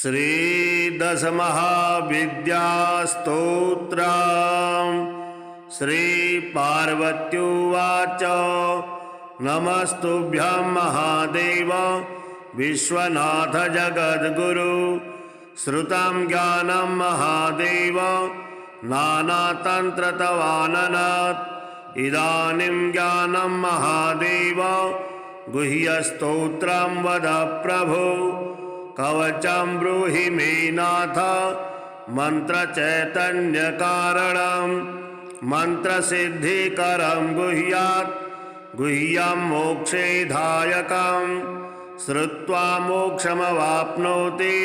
श्रीदशमहाविद्यास्तोत्रम् श्रीपार्वत्युवाच नमस्तुभ्यं महादेव विश्वनाथ जगद्गुरु श्रुतं ज्ञानं महादेव नानातन्त्रतवाननात् इदानीं ज्ञानं महादेव गुह्यस्तोत्रं वद प्रभो कवचं ब्रूहि मे नाथ मन्त्रचैतन्यकारणं मन्त्रसिद्धिकरं गुह्यात् गुह्यं मोक्षेधायकं श्रुत्वा मोक्षमवाप्नोति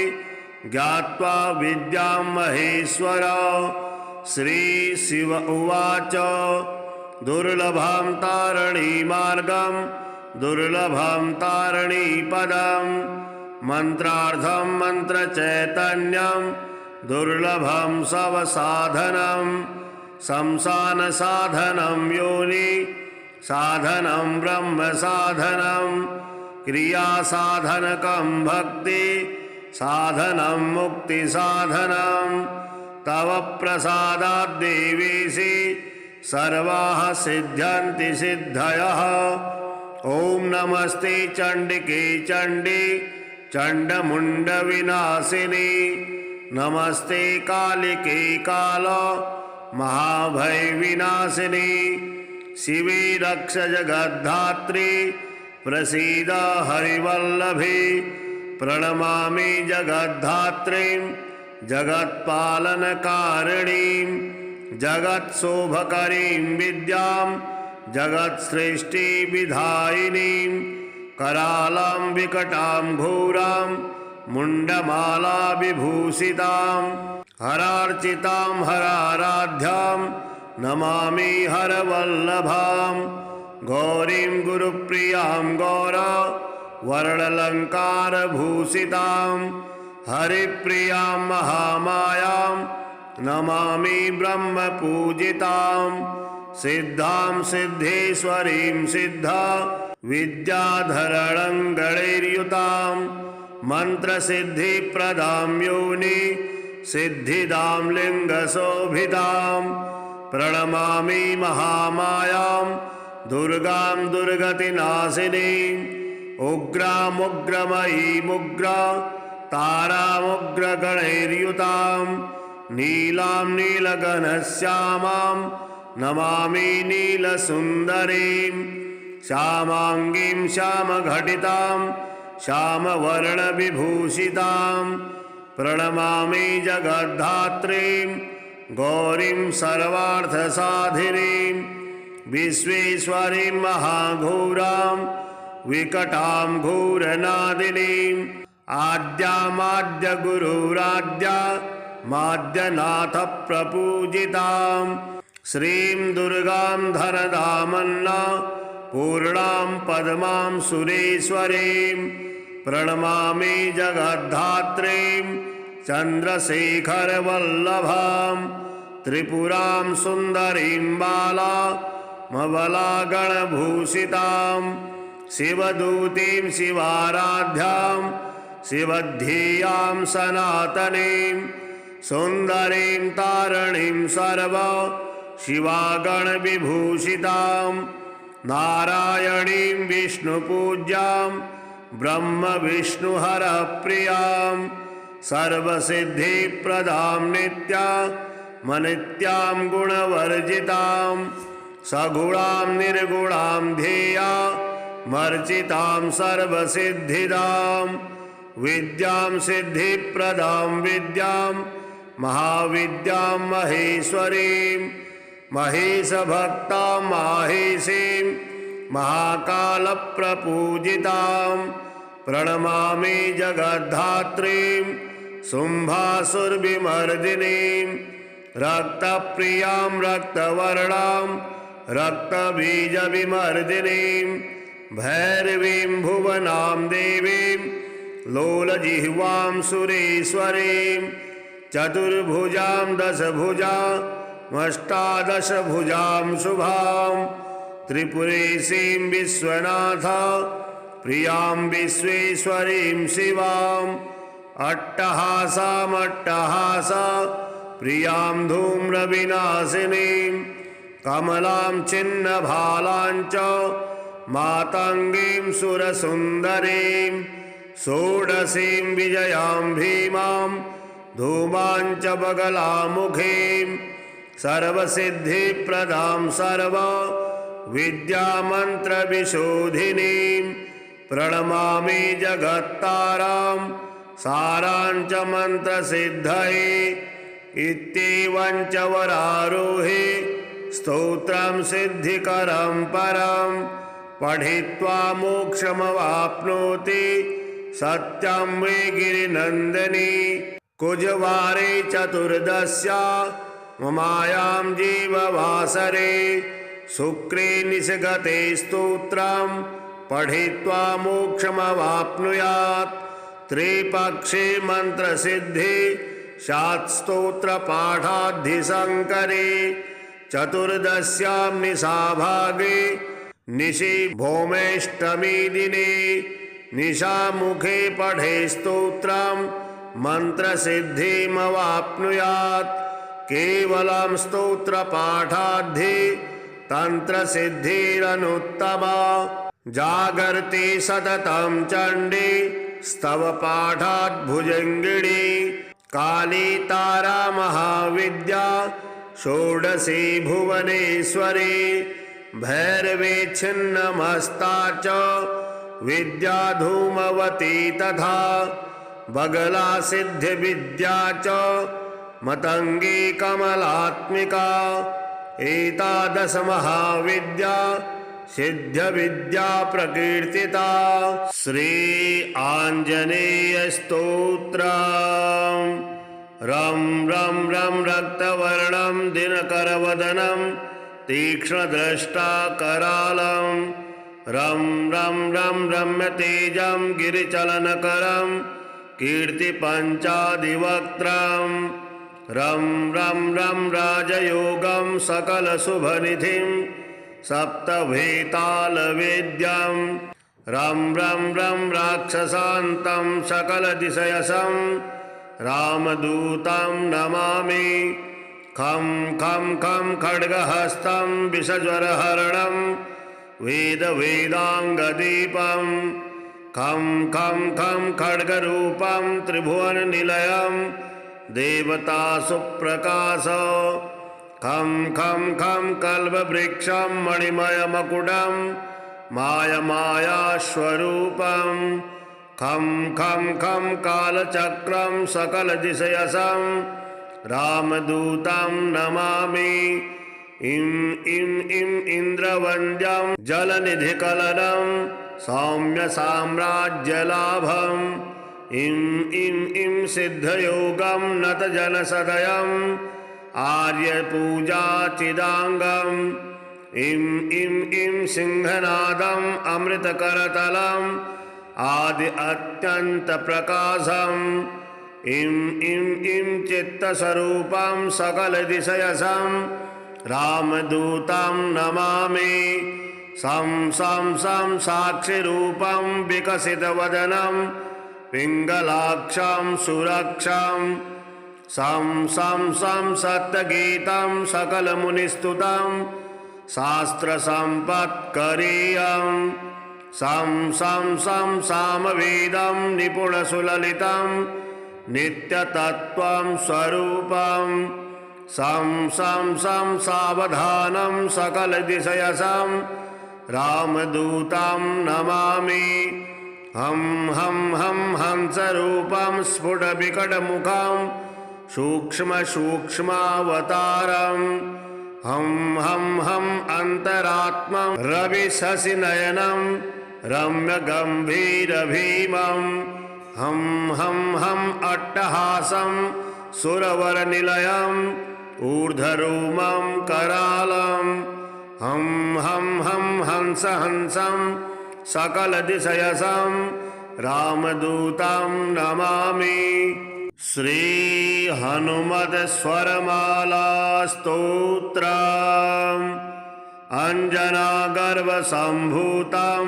ज्ञात्वा विद्यां महेश्वर। श्रीशिव उवाच दुर्लभं तारणीमार्गं दुर्लभं तारणीपदं मन्त्रार्थं मन्त्रचैतन्यं दुर्लभं सवसाधनं संसानसाधनं योनि साधनं ब्रह्मसाधनं क्रियासाधनकं भक्ति साधनं मुक्तिसाधनं तव प्रसादात् देवेशि सर्वाः सिद्ध्यन्ति सिद्धयः। ॐ नमस्ते चण्डिके चण्डी चण्डमुण्डविनाशिनी नमस्ते कालिके काल महाभयविनाशिनी शिवे रक्ष जगद्धात्री प्रसीद हरिवल्लभे प्रणमामि जगद्धात्रीं जगत्पालनकारिणीं जगत्शोभकरीं विद्यां जगत्सृष्टिविधायिनीं करालां विकटां घोरां मुण्डमाला विभूषितां हरार्चितां हराराध्यां नमामि हरवल्लभां गौरीं गुरुप्रियां गौरा वर्णलङ्कारभूषितां हरिप्रियां महामायां नमामि ब्रह्मपूजितां सिद्धां सिद्धेश्वरीं सिद्धा विद्याधरणं गणैर्युतां मन्त्रसिद्धिप्रदां योनि सिद्धिदां लिङ्गशोभितां प्रणमामि महामायां दुर्गां दुर्गतिनाशिनीं उग्रामुग्रमयीमुग्रा तारामुग्रगणैर्युतां नीलां नीलगणश्यामां नमामि नीलसुन्दरीं श्यामाङ्गीं श्यामघटितां श्यामवर्णविभूषितां प्रणमामि जगद्धात्रीं गौरीं सर्वार्थसाधिनीं विश्वेश्वरीं महाघोरां विकटां घोरनादिनीं आद्यामाद्यगुरुराद्या माद्यनाथप्रपूजितां श्रीं दुर्गां धनधामन्ना पूर्णां पद्मां सुरेश्वरीं प्रणमामि जगद्धात्रीं चन्द्रशेखरवल्लभां त्रिपुरां सुन्दरीं बालामबलागणभूषितां शिवदूतीं शिवाराध्यां शिवध्येयां सनातनीं सुन्दरीं तारणीं सर्वा शिवागणविभूषितां नारायणीं विष्णुपूज्यां ब्रह्मविष्णुहरप्रियां सर्वसिद्धिप्रदां नित्यामनित्यां गुणवर्जितां सगुणां निर्गुणां ध्येया मर्चितां सर्वसिद्धिदां विद्यां सिद्धिप्रदां विद्यां महाविद्यां महेश्वरीं महेशभक्तां माहेशीं महाकालप्रपूजितां प्रणमामि जगद्धात्रीं शुम्भासुरविमर्दिनीं रक्तप्रियां रक्तवर्णां रक्तबीजविमर्दिनीं भैरवीं भुवनां देवीं लोलजिह्वां सुरेश्वरीं चतुर्भुजां दशभुजामष्टादशभुजां शुभां त्रिपुरेशीं विश्वनाथ प्रियां विश्वेश्वरीं शिवां अट्टहासामट्टहास प्रियां धूम्रविनाशिनीं कमलां छिन्नभालाञ्च मातङ्गीं सुरसुन्दरीं षोडशीं विजयां भीमां धूमाञ्च बगलामुखीं सर्वसिद्धिप्रदां सर्वविद्यामन्त्रविशोधिनीं प्रणमामि जगत्तारां साराञ्च मन्त्रसिद्धये इत्येवं च वरारोहे स्तोत्रं सिद्धिकरं परं पठित्वा मोक्षमवाप्नोति सत्यं मे गिरिनन्दिनी कुजवारे चतुर्दश्यां मायां जीववासरे शुक्रे निषगते स्तोत्रं पठित्वा मोक्षमवाप्नुयात् त्रिपक्षे मन्त्रसिद्धि स्यात् स्तोत्रपाठाद्धिशङ्करे चतुर्दश्यां निशाभागे निशि भौमेष्टमी दिने निशामुखे पठे स्तोत्रं मन्त्रसिद्धिमवाप्नुयात् केवलं स्तोत्रपाठाद्धि तन्त्रसिद्धिरनुत्तमा जागर्ति सततं चण्डी स्तवपाठात् भुजङ्गिनी काली तारा महाविद्या षोडशी भुवनेश्वरी भैरवी छिन्नमस्ता च विद्या धूमवती तथा बगला सिद्धिविद्या च मतंगी कमलात्मिका एतादश महाविद्या सिद्धविद्या प्रकीर्तिता। श्री आंजनेय स्तोत्रम्। रं रं रं रक्तवर्णं दिनकरवदनं तीक्ष्णदृष्टा करालं रं रं रं रम्यतेजं गिरिचलनकरं कीर्तिपञ्चादिवक्त्रं रं रं रं राजयोगं सकलशुभनिधिं सप्तभेतालवेद्यं रं रं रं राक्षसान्तं सकलदिशयसं रामदूतं नमामि। खं खं खं खड्गहस्तं विषज्वरहरणं वेदवेदाङ्गदीपं खं खं खं खड्गरूपं त्रिभुवननिलयं देवतासुप्रकाश खं खं खं कल्पवृक्षं मणिमयमकुटं मायमायास्वरूपं खं खं खं कालचक्रं सकलदिशयसं रामदूतं नमामि। इं इं इं इन्द्रवन्द्यं जलनिधिकलनं सौम्यसाम्राज्यलाभं इं इं इं सिद्धयोगं नतजनसदयं आर्यपूजाचिदाङ्गं इं इं इं सिंहनादं अमृतकरतलं आदि अत्यन्तप्रकाशम् इं इं इं चित्तस्वरूपं सकलदिशयसं रामदूतं नमामि। सं सं सं साक्षिरूपं विकसितवदनं पिङ्गलाक्षं सुरक्षं सं सं सं सत्यगीतं सकलमुनिस्तुतं शास्त्रसम्पत्करीयं सं सं सं सामवेदं निपुणसुललितं नित्यतत्त्वं स्वरूपं सं सं सं सावधानं सकलदिशयसं रामदूतं नमामि। हं हं हं हंसरूपं स्फुटविकटमुखं सूक्ष्मसूक्ष्मावतारं हं हं हं अन्तरात्मं रविशशिनयनं रम्यगम्भीरभीमं हं हं हं अट्टहासं सुरवरनिलयम् ऊर्ध्वरोमं करालं हं हं हं हंसहंसं सकलदिशयसं रामदूतं नमामि। श्री हनुमत्स्वरमाला स्तोत्रम्। अञ्जनागर्भसम्भूतं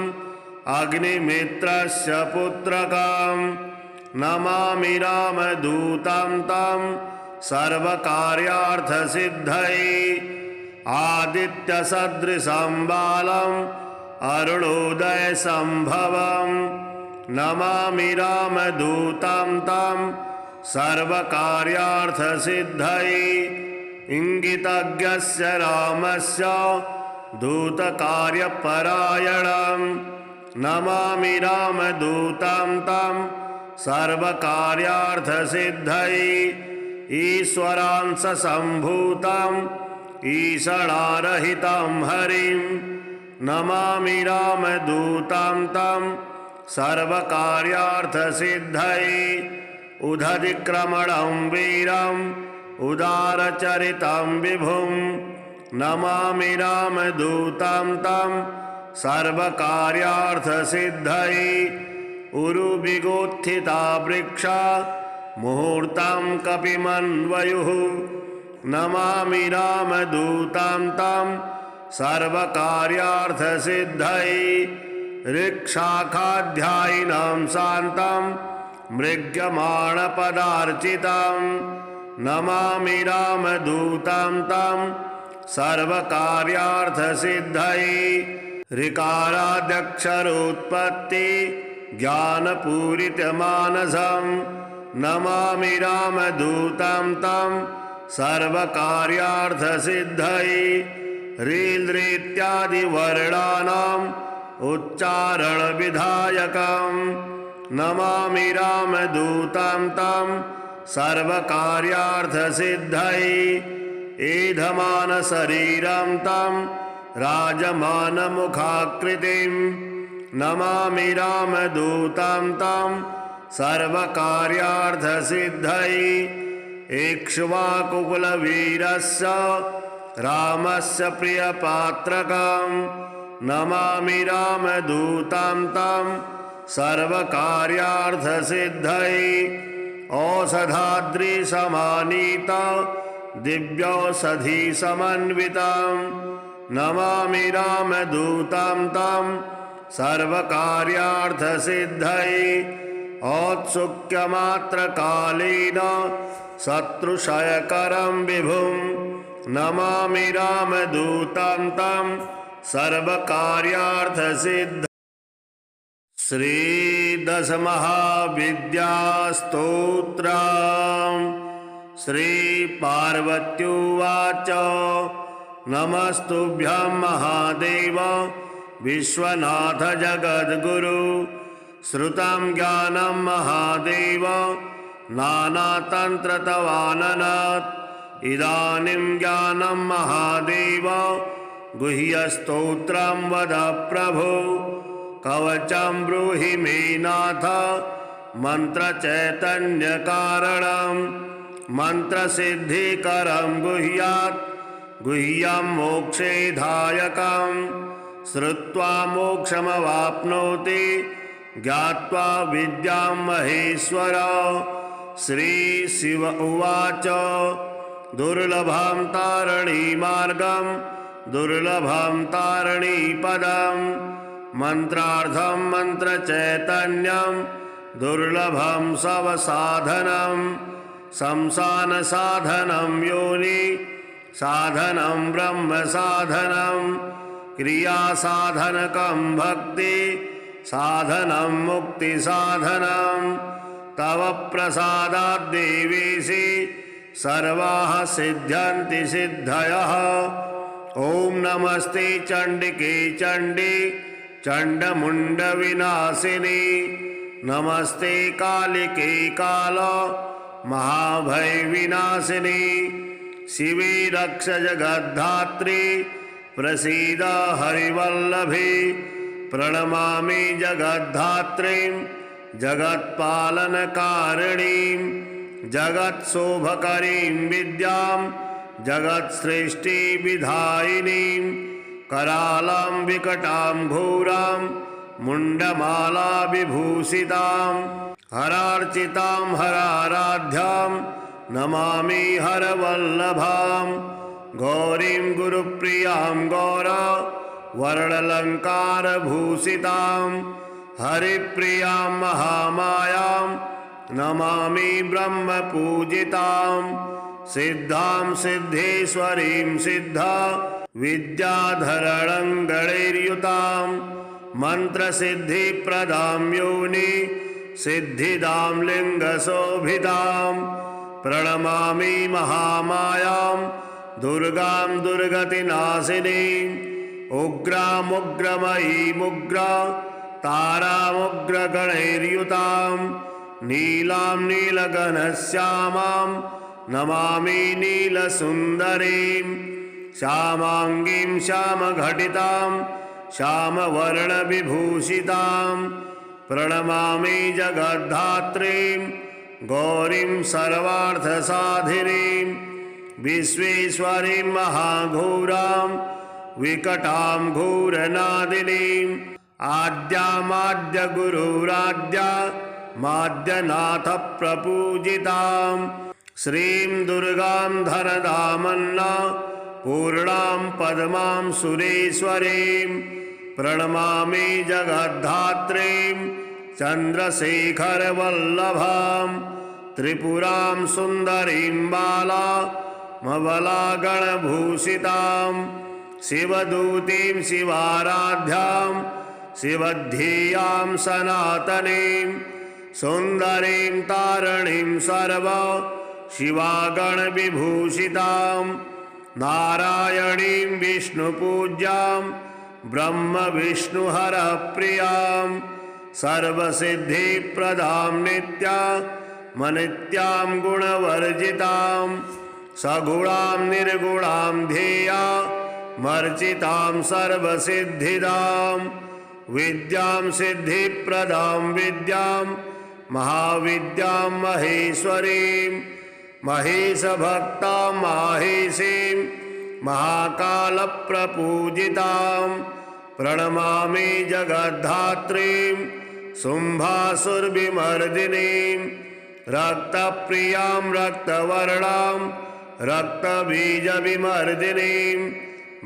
अग्निमित्रस्य पुत्रकं नमामि रामदूतं तं सर्वकार्यार्थसिद्धये आदित्यसदृशं बालम् अरुणोदयसम्भवम् नमामि रामदूतं तं सर्वकार्यार्थसिद्धये इंगितज्ञस्य रामस्य दूतकार्यपरायणं नमामि रामदूतं तं सर्वकार्यार्थसिद्धये ईश्वरांशसम्भूतम् ईशणारहितं हरिं नमामि रामदूतं तं सर्वकार्यार्थसिद्धये उदधिक्रमणं वीरम् उदारचरितं विभुं नमामि रामदूतं तं सर्वकार्यार्थसिद्धये उरुविगोत्थिता वृक्षा मुहूर्तं कपिमन्वयुः नमामि रामदूतं तं सर्वकार्यार्थसिद्धये ऋक्शाखाध्यायिनं शान्तं मृग्यमाणपदार्चितं नमामि रामदूतं तं सर्वकार्यार्थसिद्धये ऋकाराद्यक्षरोत्पत्ति ज्ञानपूरितमानसं नमामि रामदूतं तं सर्वकार्यार्थसिद्धये ह्रील्ऋत्यादिवर्णानाम् उच्चारणविधायकं नमामि रामदूतं तं सर्वकार्यार्थसिद्धये एधमानशरीरं तं राजमानमुखाकृतिं नमामि रामदूतं तं सर्वकार्यार्थसिद्धये इक्ष्वाकुकुलवीरस्य रामस्य प्रियपात्रकं नमामि रामदूतं तं सर्वकार्यार्थसिद्धये औषधाद्रिसमानीत दिव्यौषधिसमन्वितं नमामि रामदूतं तं सर्वकार्यार्थसिद्धये औत्सुक्यमात्रकालेन शत्रुक्षयकरं विभुं नमामि रामदूतं तं सर्वकार्यार्थसिद्धये श्रीदशमहाविद्यास्तोत्रम् श्रीपार्वत्युवाच नमस्तुभ्यं महादेव विश्वनाथ जगद्गुरु श्रुतं ज्ञानं महादेव नानातन्त्रतवाननात् इदानीं ज्ञानं महादेव गुह्यस्तोत्रं वद प्रभो कवचं ब्रूहि मे नाथ मन्त्रचैतन्यकारणं मन्त्रसिद्धिकरं गुह्यात् गुह्यं मोक्षेधायकं श्रुत्वा मोक्षमवाप्नोति ज्ञात्वा विद्यां महेश्वर श्रीशिव उवाच दुर्लभं तारणीमार्गं दुर्लभं तारणीपदं मन्त्रार्थं मन्त्रचैतन्यं दुर्लभं सवसाधनं संसानसाधनं योनि साधनं ब्रह्मसाधनं क्रियासाधनकं भक्ति साधनं मुक्तिसाधनं तव प्रसादात् देवेशि सर्वाः सिद्ध्यन्ति सिद्धयः ॐ नमस्ते चण्डिके चण्डी चण्डमुण्डविनाशिनी नमस्ते कालिके काल महाभयविनाशिनी शिवे रक्ष जगद्धात्री प्रसीद हरिवल्लभे प्रणमामि जगद्धात्रीं जगत्पालनकारिणीं जगत्शोभकरीं विद्यां जगत्सृष्टिविधायिनीं करालां विकटां घोरां मुण्डमाला विभूषितां हरार्चितां हराराध्यां नमामि हरवल्लभां गौरीं गुरुप्रियां गौरा वर्णलङ्कारभूषितां हरिप्रियां महामायां नमामि ब्रह्मपूजितां सिद्धां सिद्धेश्वरीं सिद्धा विद्याधरणं गणैर्युतां मन्त्रसिद्धिप्रदां योनि सिद्धिदां लिङ्गशोभितां प्रणमामि महामायां दुर्गां दुर्गतिनाशिनीम् उग्रामुग्रमयीमुग्रा तारामुग्रगणैर्युतां नीलां नीलगणश्यामां नमामि नीलसुन्दरीं श्यामाङ्गीं श्यामघटितां श्यामवर्णविभूषितां प्रणमामि जगद्धात्रीं गौरीं सर्वार्थसाधिनीं विश्वेश्वरीं महाघोरां विकटां घोरनादिनीं आद्यामाद्यगुरुराद्या माद्यनाथप्रपूजितां श्रीं दुर्गां धनदामन्ना पूर्णां पद्मां सुरेश्वरीं प्रणमामि जगद्धात्रीं चन्द्रशेखरवल्लभां त्रिपुरां सुन्दरीं बालामबलागणभूषितां शिवदूतीं शिवाराध्यां शिवध्येयां सनातनीं सुन्दरीं तारिणीं सर्वा शिवागणविभूषितां नारायणीं विष्णुपूज्यां ब्रह्मविष्णुहरप्रियां सर्वसिद्धिप्रदां नित्यां गुणवर्जितां सगुणां निर्गुणां ध्येया मर्चितां सर्वसिद्धिदां विद्यां सिद्धिप्रदां विद्यां महाविद्यां महेश्वरीं महेशभक्तां माहेशीं महाकालप्रपूजितां प्रणमामि जगद्धात्रीं शुम्भासुरविमर्दिनीं रक्तप्रियां रक्तवर्णां रक्तबीजविमर्दिनीं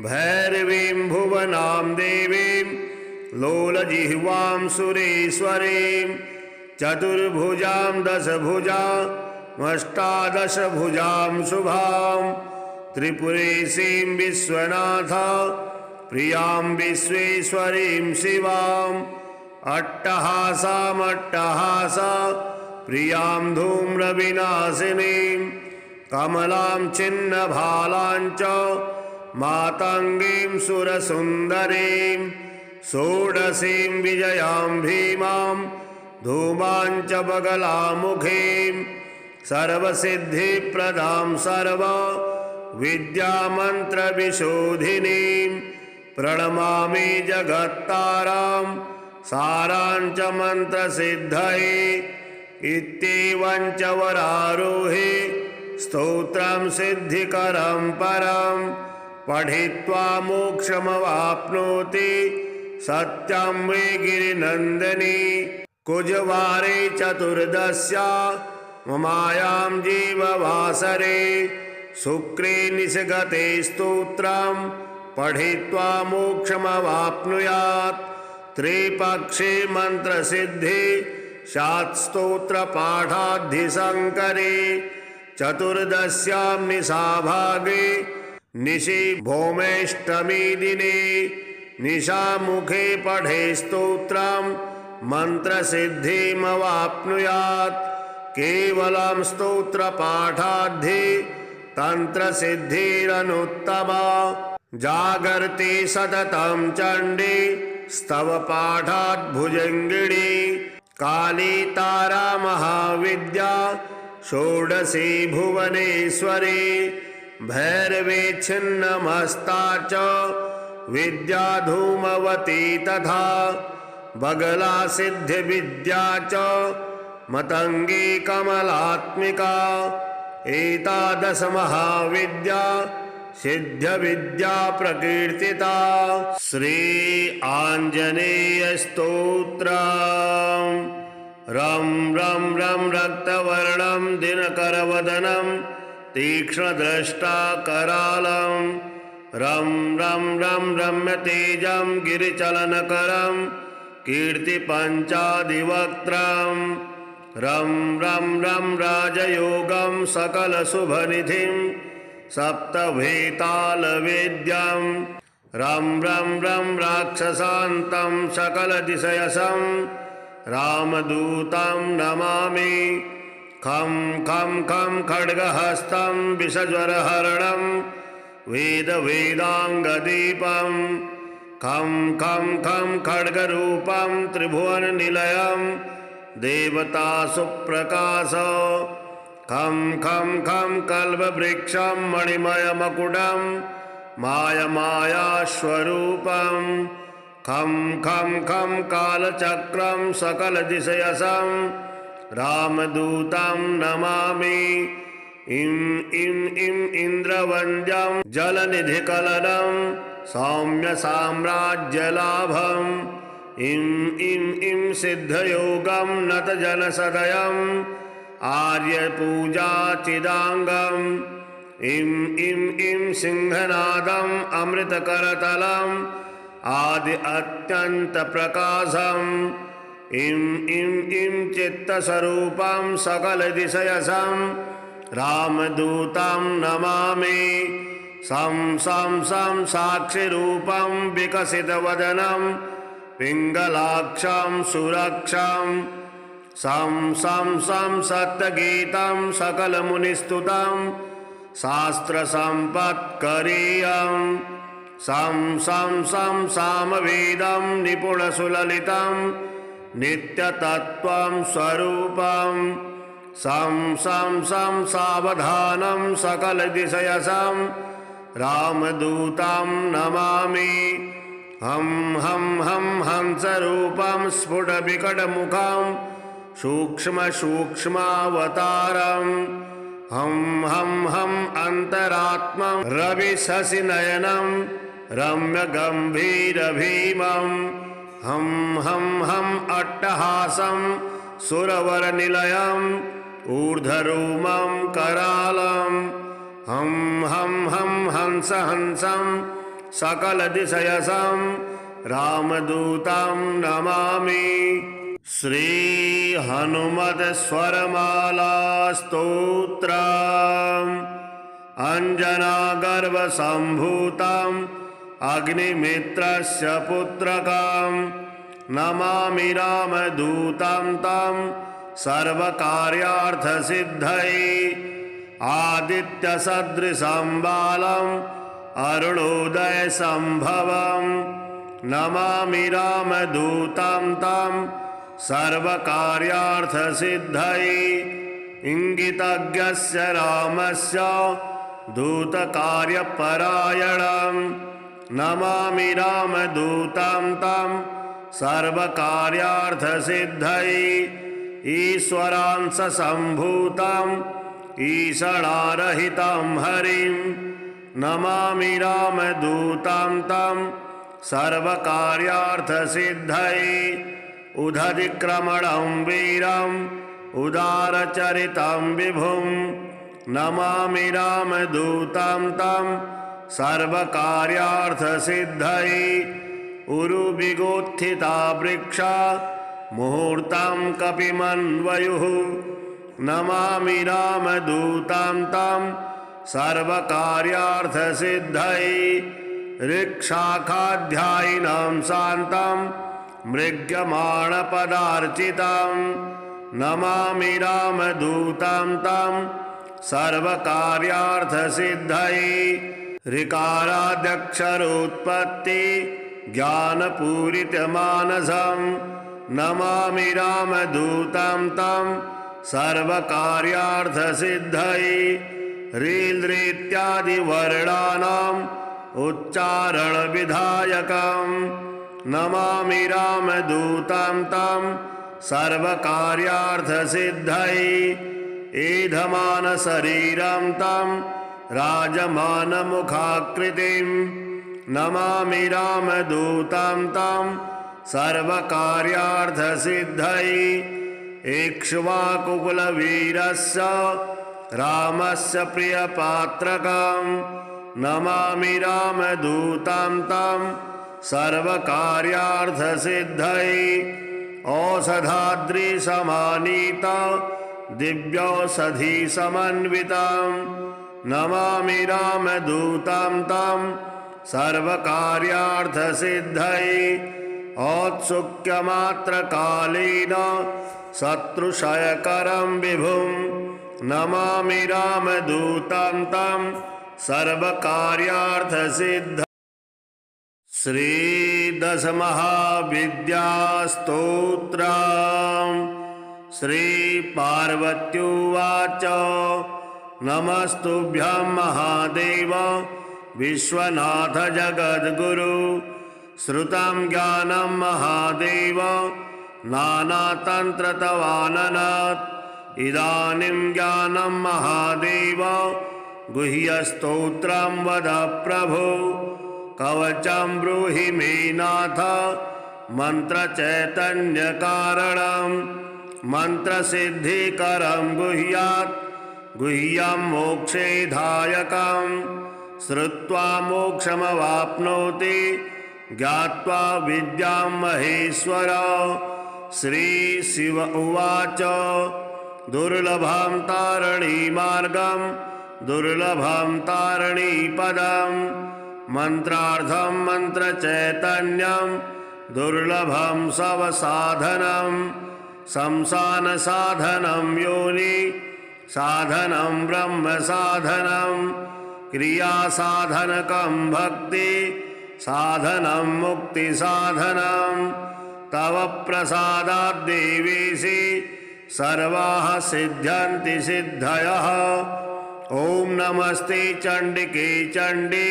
भैरवीं भुवनां देवीं लोलजिह्वां सुरेश्वरीं चतुर्भुजां दशभुजामष्टादशभुजां शुभां त्रिपुरेशीं विश्वनाथा प्रियां विश्वेश्वरीं शिवां अट्टहासामट्टहासा प्रियां धूम्रविनाशिनीं कमलां छिन्नभालां च मातङ्गीं सुरसुन्दरीं षोडशीं विजयां भीमां धूमां च बगलामुखीं सर्वसिद्धिप्रदां सर्वा विद्यामन्त्रविशोधिनीं प्रणमामि जगत्तारां सारां च मन्त्रसिद्धये इत्येवं च वरारोहे स्तोत्रं सिद्धिकरं परं पठित्वा मोक्षमवाप्नोति सत्यं वै गिरिनन्दिनी कुजवारे चतुर्दश्यां मायां जीववासरे शुक्रे निषगते स्तोत्रं पठित्वा मोक्षमवाप्नुयात् त्रिपक्षे मन्त्रसिद्धि स्यात् स्तोत्रपाठाद्धिशङ्करे चतुर्दश्यां निशाभागे निशि भौमेष्टमी दिने निशामुखे पठे स्तोत्रं मन्त्रसिद्धिमवाप्नुयात् केवलं स्तोत्रपाठाद्धि तन्त्रसिद्धिरनुत्तमा जागर्ति सततं चण्डी स्तवपाठात् भुजङ्गिनी काली तारा महाविद्या षोडशी भुवनेश्वरी भैरवी छिन्नमस्ता च विद्या धूमवती तथा बगला सिद्धिविद्या च मतंगी कमलात्मिका एतादश महाविद्या सिद्ध्यविद्या प्रकीर्तिता। श्री आंजनेय स्तोत्रम्। रं रं रं रक्तवर्णं दिनकरवदनं तीक्ष्णद्रष्टाकरालं रं रं रं रम्यतेजं गिरिचलनकरं कीर्तिपञ्चादिवक्त्रं रं रं रं राजयोगं सकलशुभनिधिं सप्तभेतालवेद्यं रं रं रं राक्षसान्तं सकलदिशयसं रामदूतं नमामि। खं खं खं खड्गहस्तं विषज्वरहरणं वेदवेदाङ्गदीपं खं खं खं खड्गरूपं त्रिभुवननिलयं देवतासुप्रकाश खं खं खं कल्पवृक्षं मणिमयमकुटं मायमायास्वरूपं खं खं खं कालचक्रं सकलदिशयसं रामदूतं नमामि। इं इं इं इन्द्रवन्द्यं जलनिधिकलनं सौम्यसाम्राज्यलाभम् इं इं इं सिद्धयोगं नतजनसदयम् आर्यपूजाचिदाङ्गम् इं इं इं सिंहनादम् अमृतकरतलम् आदि अत्यन्तप्रकाशम् इं इं इं चित्तस्वरूपं सकलदिशयसं रामदूतं नमामि। सं सं सं साक्षिरूपं विकसितवदनं पिङ्गलाक्षं सुरक्षं सं सं सं सत्यगीतं सकलमुनिस्तुतं शास्त्रसम्पत्करीयं सं सं सं सामवेदं निपुणसुललितं नित्यतत्त्वं स्वरूपं सं सं सं सावधानं सकलदिशयसं रामदूतं नमामि। हं हं हं हंसरूपं स्फुटविकटमुखं सूक्ष्मसूक्ष्मावतारं हं हं हं अन्तरात्मं रविशशिनयनं रम्यगम्भीरभीमं हं हं हं अट्टहासं सुरवरनिलयम् ऊर्ध्वरोमं करालं हं हं हं हंसहंसं सकलदिशयसं रामदूतं नमामि। श्रीहनुमत्स्वरमालास्तोत्रम् अञ्जनागर्भसम्भूतं अग्निमित्रस्य पुत्रकं नमामि रामदूतं तं सर्वकार्यार्थसिद्धये आदित्यसदृशं बालम् अरुणोदयसम्भवं नमामि रामदूतं तं सर्वकार्यार्थसिद्धये इंगितज्ञस्य रामस्य दूतकार्यपरायणं नमामि रामदूतं तं सर्वकार्यार्थसिद्धये ईश्वरांशसम्भूतं ईषणारहितं हरिं नमामि रामदूतं तं सर्वकार्यार्थसिद्धये उदधिक्रमणं वीरम् उदारचरितं विभुं नमामि रामदूतं तं सर्वकार्यार्थसिद्धये उरुविगोत्थिता वृक्षा मुहूर्तं कपिमन्वयुः नमामि रामदूतं तं सर्वकार्यार्थसिद्धये ऋक्शाखाध्यायिनं शान्तं मृग्यमाणपदार्चितं नमामि रामदूतं तं सर्वकार्यार्थसिद्धये ऋकाराद्यक्षरोत्पत्ति ज्ञानपूरितमानसं नमामि रामदूतं तं सर्वकार्यार्थसिद्धये रीलृत्यादिवर्णानाम् उच्चारणविधायकं नमामि रामदूतं तं सर्वकार्यार्थसिद्धये एधमानशरीरं तं राजमानमुखाकृतिं नमामि रामदूतं तं सर्वकार्यार्थसिद्धये इक्ष्वाकुकुलवीरस्य रामस्य प्रियपात्रकं नमामि रामदूतं तं सर्वकार्यार्थसिद्धये औषधाद्रिसमानीता दिव्यौषधिसमन्वितां नमामि रामदूतं तं सर्वकार्यार्थसिद्धये औत्सुक्यमात्रकालेन शत्रुक्षयकरं विभुं नमामि रामदूतं तं सर्वकार्यार्थसिद्धये। श्रीदशमहाविद्यास्तोत्रम्। श्रीपार्वत्युवाच नमस्तुभ्यं महादेव विश्वनाथ जगद्गुरु श्रुतं ज्ञानं महादेव नानातन्त्रतवाननात् इदानीं ज्ञानं महादेव गुह्यस्तोत्रं वद प्रभो कवचं ब्रूहि मे नाथ मन्त्रचैतन्यकारणं मन्त्रसिद्धिकरं गुह्यात् गुह्यं मोक्षेधायकं श्रुत्वा मोक्षमवाप्नोति ज्ञात्वा विद्यां महेश्वर। श्रीशिव उवाच दुर्लभं तारिणीमार्गं दुर्लभं तारिणीपदं मन्त्रार्थं मन्त्रचैतन्यं दुर्लभं सवसाधनं संसानसाधनं योनि साधनं ब्रह्मसाधनं क्रियासाधनकं भक्ति साधनं मुक्तिसाधनं तव प्रसादात् देवेशि सर्वाः सिद्ध्यन्ति सिद्धयः। ॐ नमस्ते चण्डिके चण्डी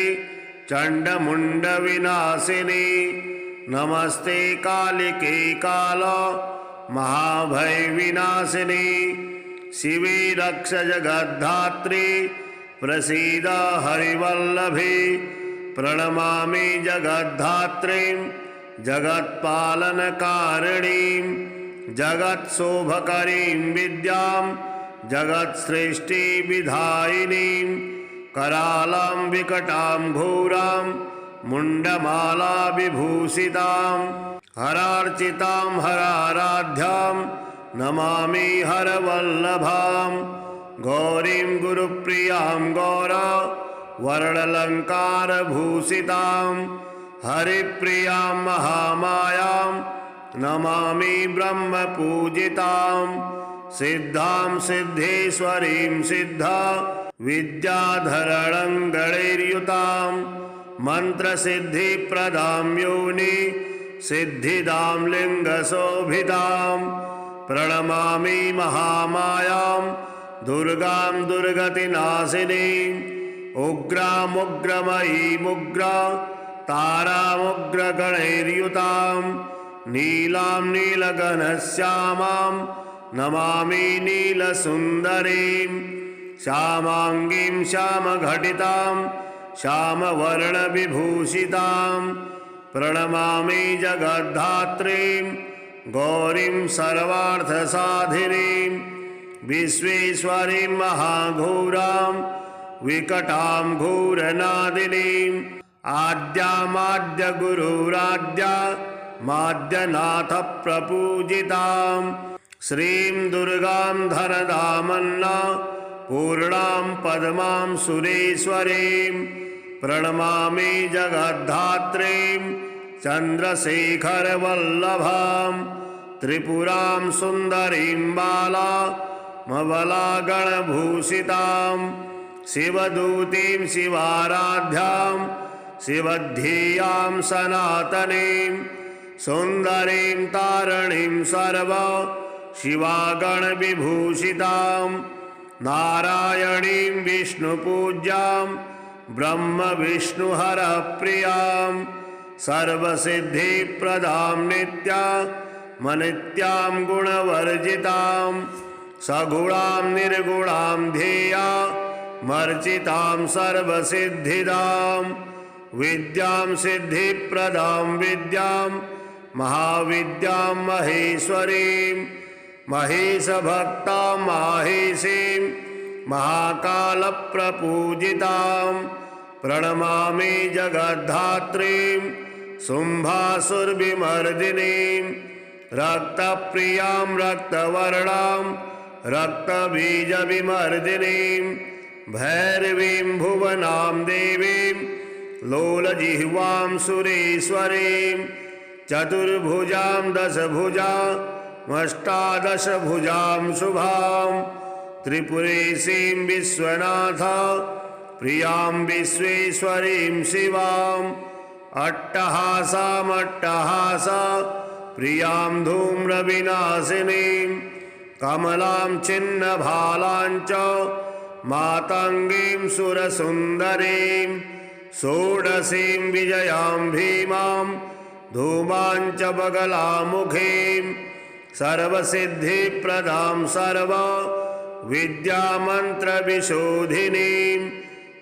चण्डमुण्डविनाशिनी नमस्ते कालिके काल महाभयविनाशिनी शिवे रक्ष जगद्धात्री प्रसीद हरिवल्लभे प्रणमामि जगद्धात्रीं जगत्पालनकारिणीं जगत्शोभकरीं विद्यां जगत्सृष्टिविधायिनीं करालां विकटां घोरां मुण्डमाला विभूषितां हरार्चितां हराराध्यां नमामि हरवल्लभां गौरीं गुरुप्रियां गौरा वर्णलङ्कारभूषितां हरिप्रियां महामायां नमामि ब्रह्मपूजितां सिद्धां सिद्धेश्वरीं सिद्धा विद्याधरणं गणैर्युतां मन्त्रसिद्धिप्रदां योनि सिद्धिदां लिङ्गशोभितां प्रणमामि महामायां दुर्गां दुर्गतिनाशिनीं उग्रामुग्रमयीमुग्रा तारामुग्रगणैर्युतां नीलां नीलगणश्यामां नमामि नीलसुन्दरीं श्यामाङ्गीं श्यामघटितां श्यामवर्णविभूषितां प्रणमामि जगद्धात्रीं गौरीं सर्वार्थसाधिनीं विश्वेश्वरीं महाघोरां विकटां घोरनादिनीं आद्यामाद्यगुरुराद्या माद्यनाथप्रपूजितां श्रीं दुर्गां धनदामन्ना पूर्णां पद्मां सुरेश्वरीं प्रणमामि जगद्धात्रीं चन्द्रशेखरवल्लभां त्रिपुरां सुन्दरीं बालामबलागणभूषितां शिवदूतीं शिवाराध्यां शिवध्येयां सनातनीं सुन्दरीं तारिणीं सर्वा शिवागणविभूषितां नारायणीं विष्णुपूज्यां ब्रह्मविष्णुहरप्रियां सर्वसिद्धिप्रदां नित्यां गुणवर्जितां सगुणां निर्गुणां ध्येया मर्चितां सर्वसिद्धिदां विद्यां सिद्धिप्रदां विद्यां महाविद्यां महेश्वरीं महेशभक्तां माहेशीं महाकालप्रपूजितां प्रणमामि जगद्धात्रीं शुम्भासुरविमर्दिनीं रक्तप्रियां रक्तवर्णां रक्तबीजविमर्दिनीं भैरवीं भुवनां देवीं लोलजिह्वां सुरेश्वरीं चतुर्भुजां दशभुजामष्टादशभुजां शुभां त्रिपुरेशीं विश्वनाथ प्रियां विश्वेश्वरीं शिवाम् अट्टहासामट्टहासा प्रियां धूम्रविनाशिनीं कमलां छिन्नभालां च मातङ्गीं सुरसुन्दरीं षोडशीं विजयां भीमां धूमां च बगलामुखीं सर्वसिद्धिप्रदां सर्वविद्यामन्त्रविशोधिनीं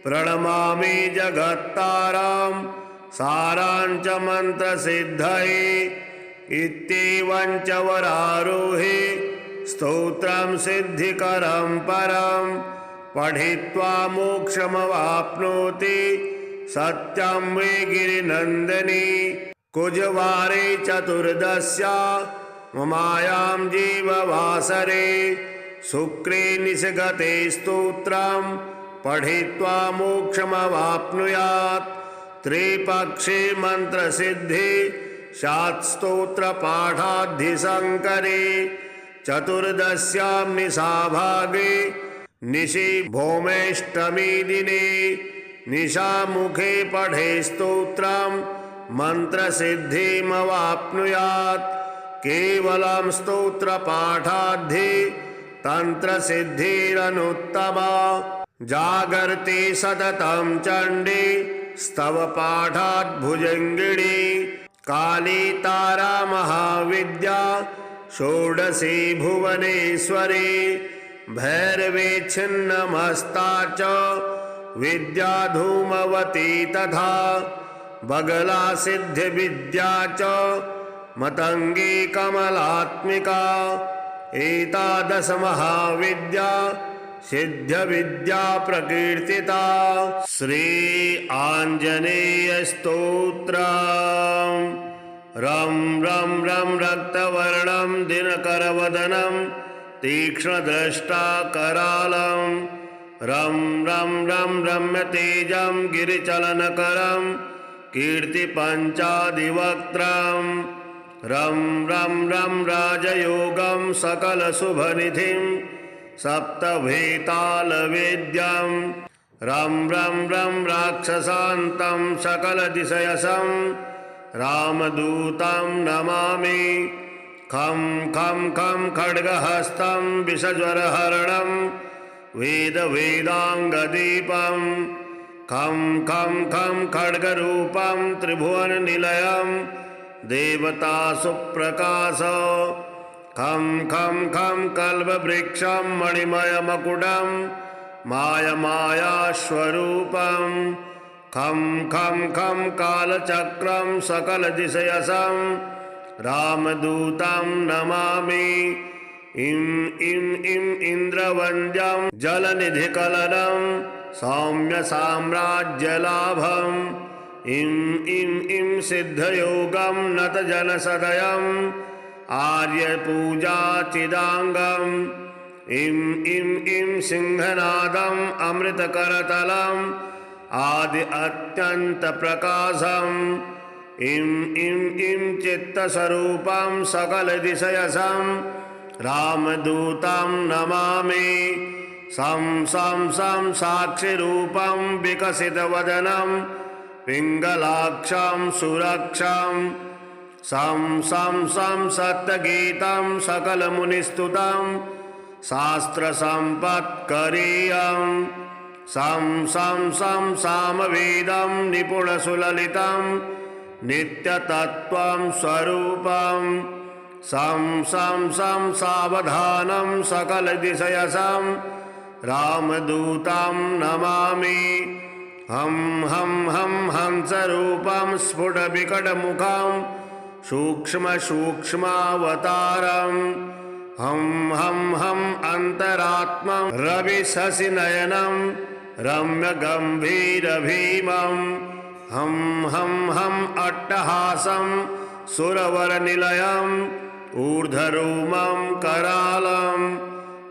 प्रणमामि जगत्तारां साराञ्च मन्त्रसिद्धये इत्येवं च वरारोहे स्तोत्रं सिद्धिकरं परं पठित्वा मोक्षमवाप्नोति सत्यं वै गिरिनन्दिनी कुजवारे चतुर्दश्यां मायां जीववासरे शुक्रे निषगते स्तोत्रं पठित्वा मोक्षमवाप्नुयात् त्रिपक्षे मंत्रसिद्धि शात्स्तोत्रपाठाद्धिशङ्करे चतुर्दश्यां निशाभागे निशि भौमेष्टमी दिने निशामुखे पठे स्तोत्रं मन्त्रसिद्धिमवाप्नुयात् केवलं स्तोत्रपाठाद्धि तन्त्रसिद्धिरनुत्तमा जागर्ति सततं चण्डी स्तवपाठात् भुजङ्गिनी काली तारा महाविद्या षोडशी भुवनेश्वरी भैरवी छिन्नमस्ता च विद्या धूमवती तथा बगला सिद्धिविद्या च मतंगी कमलात्मिका एतादश महाविद्या सिद्ध विद्या प्रकीर्तिता। श्री आंजनेय स्तोत्र। रं रं रं रक्तवर्णं दिनकरवदनं तीक्ष्णदृष्टा करालं रं रं रं रम्यतेजं गिरिचलनकरं कीर्तिपञ्चादिवक्त्रं रं रं रं राजयोगं सकलशुभनिधिं सप्तभेतालवेद्यं रं रं रं राक्षसान्तं सकलदिशयसं रामदूतं नमामि। खं खं खं खड्गहस्तं विषज्वरहरणं वेदवेदाङ्गदीपं खं खं खं खड्गरूपं त्रिभुवननिलयं देवतासुप्रकाश खं खं खं कल्पवृक्षं मणिमयमकुटं मायमायास्वरूपं खं खं खं कालचक्रं सकलदिशयसं रामदूतं नमामि। इं इं इं इन्द्रवन्द्यं जलनिधिकलनं सौम्यसाम्राज्यलाभं इं इं इं सिद्धयोगं नतजनसदयं आर्यपूजाचिदाङ्गं इं इं इं सिंहनादं अमृतकरतलम् आदि अत्यन्तप्रकाशम् इं इं इं चित्तस्वरूपं सकलदिशयसं रामदूतं नमामि। सं सं सं साक्षिरूपं विकसितवदनं पिङ्गलाक्षं सुरक्षं सं सं सं सत्यगीतं सकलमुनिस्तुतं शास्त्रसम्पत्करीयं सं सं सं सामवेदं निपुणसुललितं नित्यतत्त्वं स्वरूपं सं सं सं सावधानं सकलदिशयसं रामदूतं नमामि। हं हं हं हंसरूपं स्फुटविकटमुखं सूक्ष्मसूक्ष्मावतारं हं हं हं अन्तरात्मं रविशशिनयनं रम्यगम्भीरभीमं हं हं हं अट्टहासं सुरवरनिलयं ऊर्ध्वरोमं करालं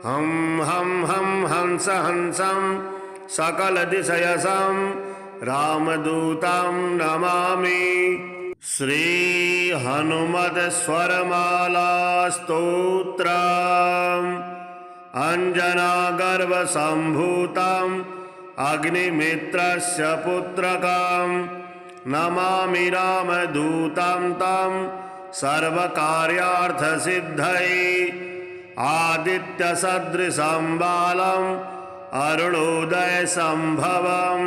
हं हं हं हंस हंसं सकलदिशयसं रामदूतं नमामि। श्री हनुमत्स्वरमाला स्तोत्रम् अंजनागर्भसम्भूतम् अग्निमित्रस्य पुत्रकं नमामि रामदूतं तं सर्वकार्यार्थसिद्धये। आदित्यसदृशं बालम् अरुणोदयसम्भवं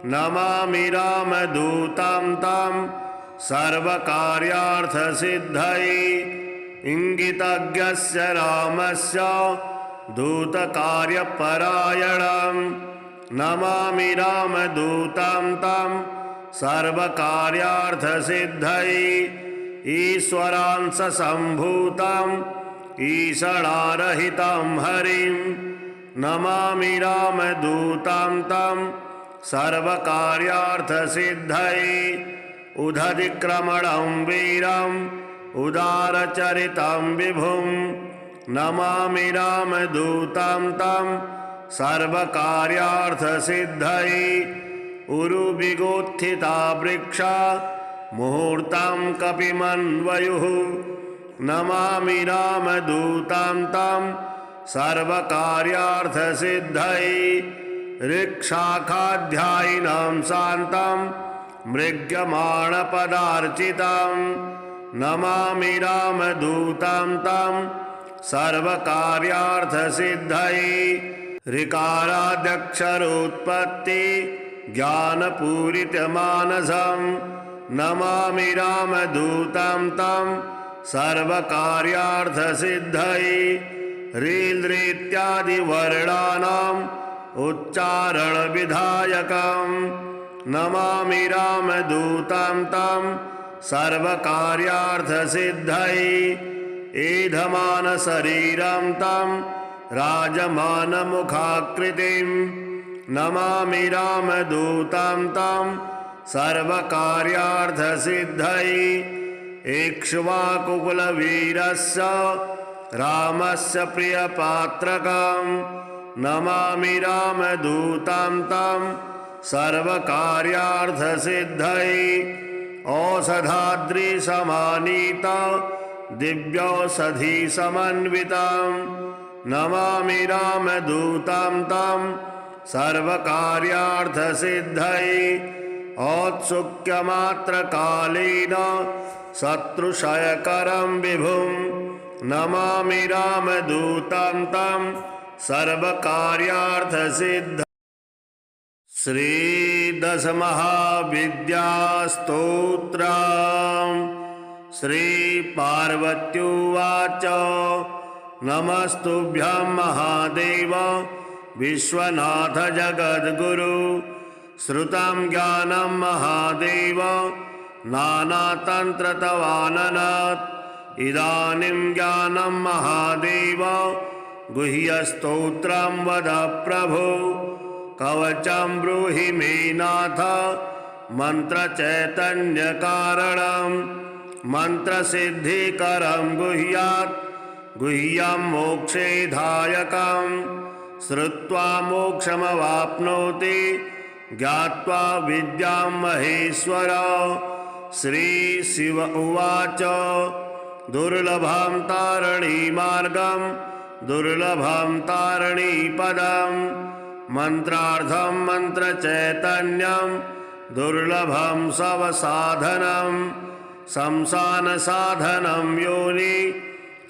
नमामि रामदूतं तं सर्वकार्यार्थसिद्धये। इंगितज्ञस्य रामस्य दूतकार्यपरायणं नमामि रामदूतं तं सर्वकार्यार्थसिद्धये। ईश्वरांशसम्भूतं ईषणारहितं हरिं नमामि रामदूतं तं सर्वकार्यार्थसिद्धये। उदधिक्रमणं वीरम् उदारचरितं विभुं नमामि रामदूतं तं सर्वकार्यार्थसिद्धये। उरुविगोत्थिता वृक्षा मुहूर्तं कपिमन्वयुः नमामि रामदूतं तं सर्वकार्यार्थसिद्धये। ऋक्शाखाध्यायिनं शान्तं मृग्यमाणपदार्चितं नमामि रामदूतं तं सर्वकार्यार्थसिद्धये। ऋकाराद्यक्षरोत्पत्ति ज्ञानपूरितमानसं नमामि रामदूतं तं सर्वकार्यार्थसिद्धये। रीलृत्यादिवर्णानाम् उच्चारणविधायकं नमामि रामदूतं तं सर्वकार्यार्थसिद्धये। एधमानशरीरं तं राजमानमुखाकृतिं नमामि रामदूतं तं सर्वकार्यार्थसिद्धये। इक्ष्वाकुकुलवीरस्य रामस्य प्रियपात्रकं नमामि रामदूतं तं सर्वकार्यार्थसिद्धये। औषधाद्रिसमानीत दिव्यौषधिसमन्वितं नमामि रामदूतं तं सर्वकार्यार्थसिद्धये। औत्सुक्यमात्रकालेन शत्रुक्षयकरं विभुं नमामि रामदूतं तं सर्वकार्यार्थसिद्धये। श्रीदशमहाविद्यास्तोत्रम् श्रीपार्वत्युवाच नमस्तुभ्यं महादेव विश्वनाथ जगद्गुरु श्रुतं ज्ञानं महादेव नानातन्त्रतवाननात् इदानीं ज्ञानं महादेव गुह्यस्तोत्रं वद प्रभो कवचं ब्रूहि मे नाथ मन्त्रचैतन्यकारणं मन्त्रसिद्धिकरं गुह्यात् गुह्यं मोक्षेधायकं श्रुत्वा मोक्षमवाप्नोति ज्ञात्वा विद्यां महेश्वर। श्रीशिव उवाच दुर्लभं तारिणीमार्गं दुर्लभं तारिणीपदं मन्त्रार्थं मन्त्रचैतन्यं दुर्लभं सवसाधनं संसानसाधनं योनि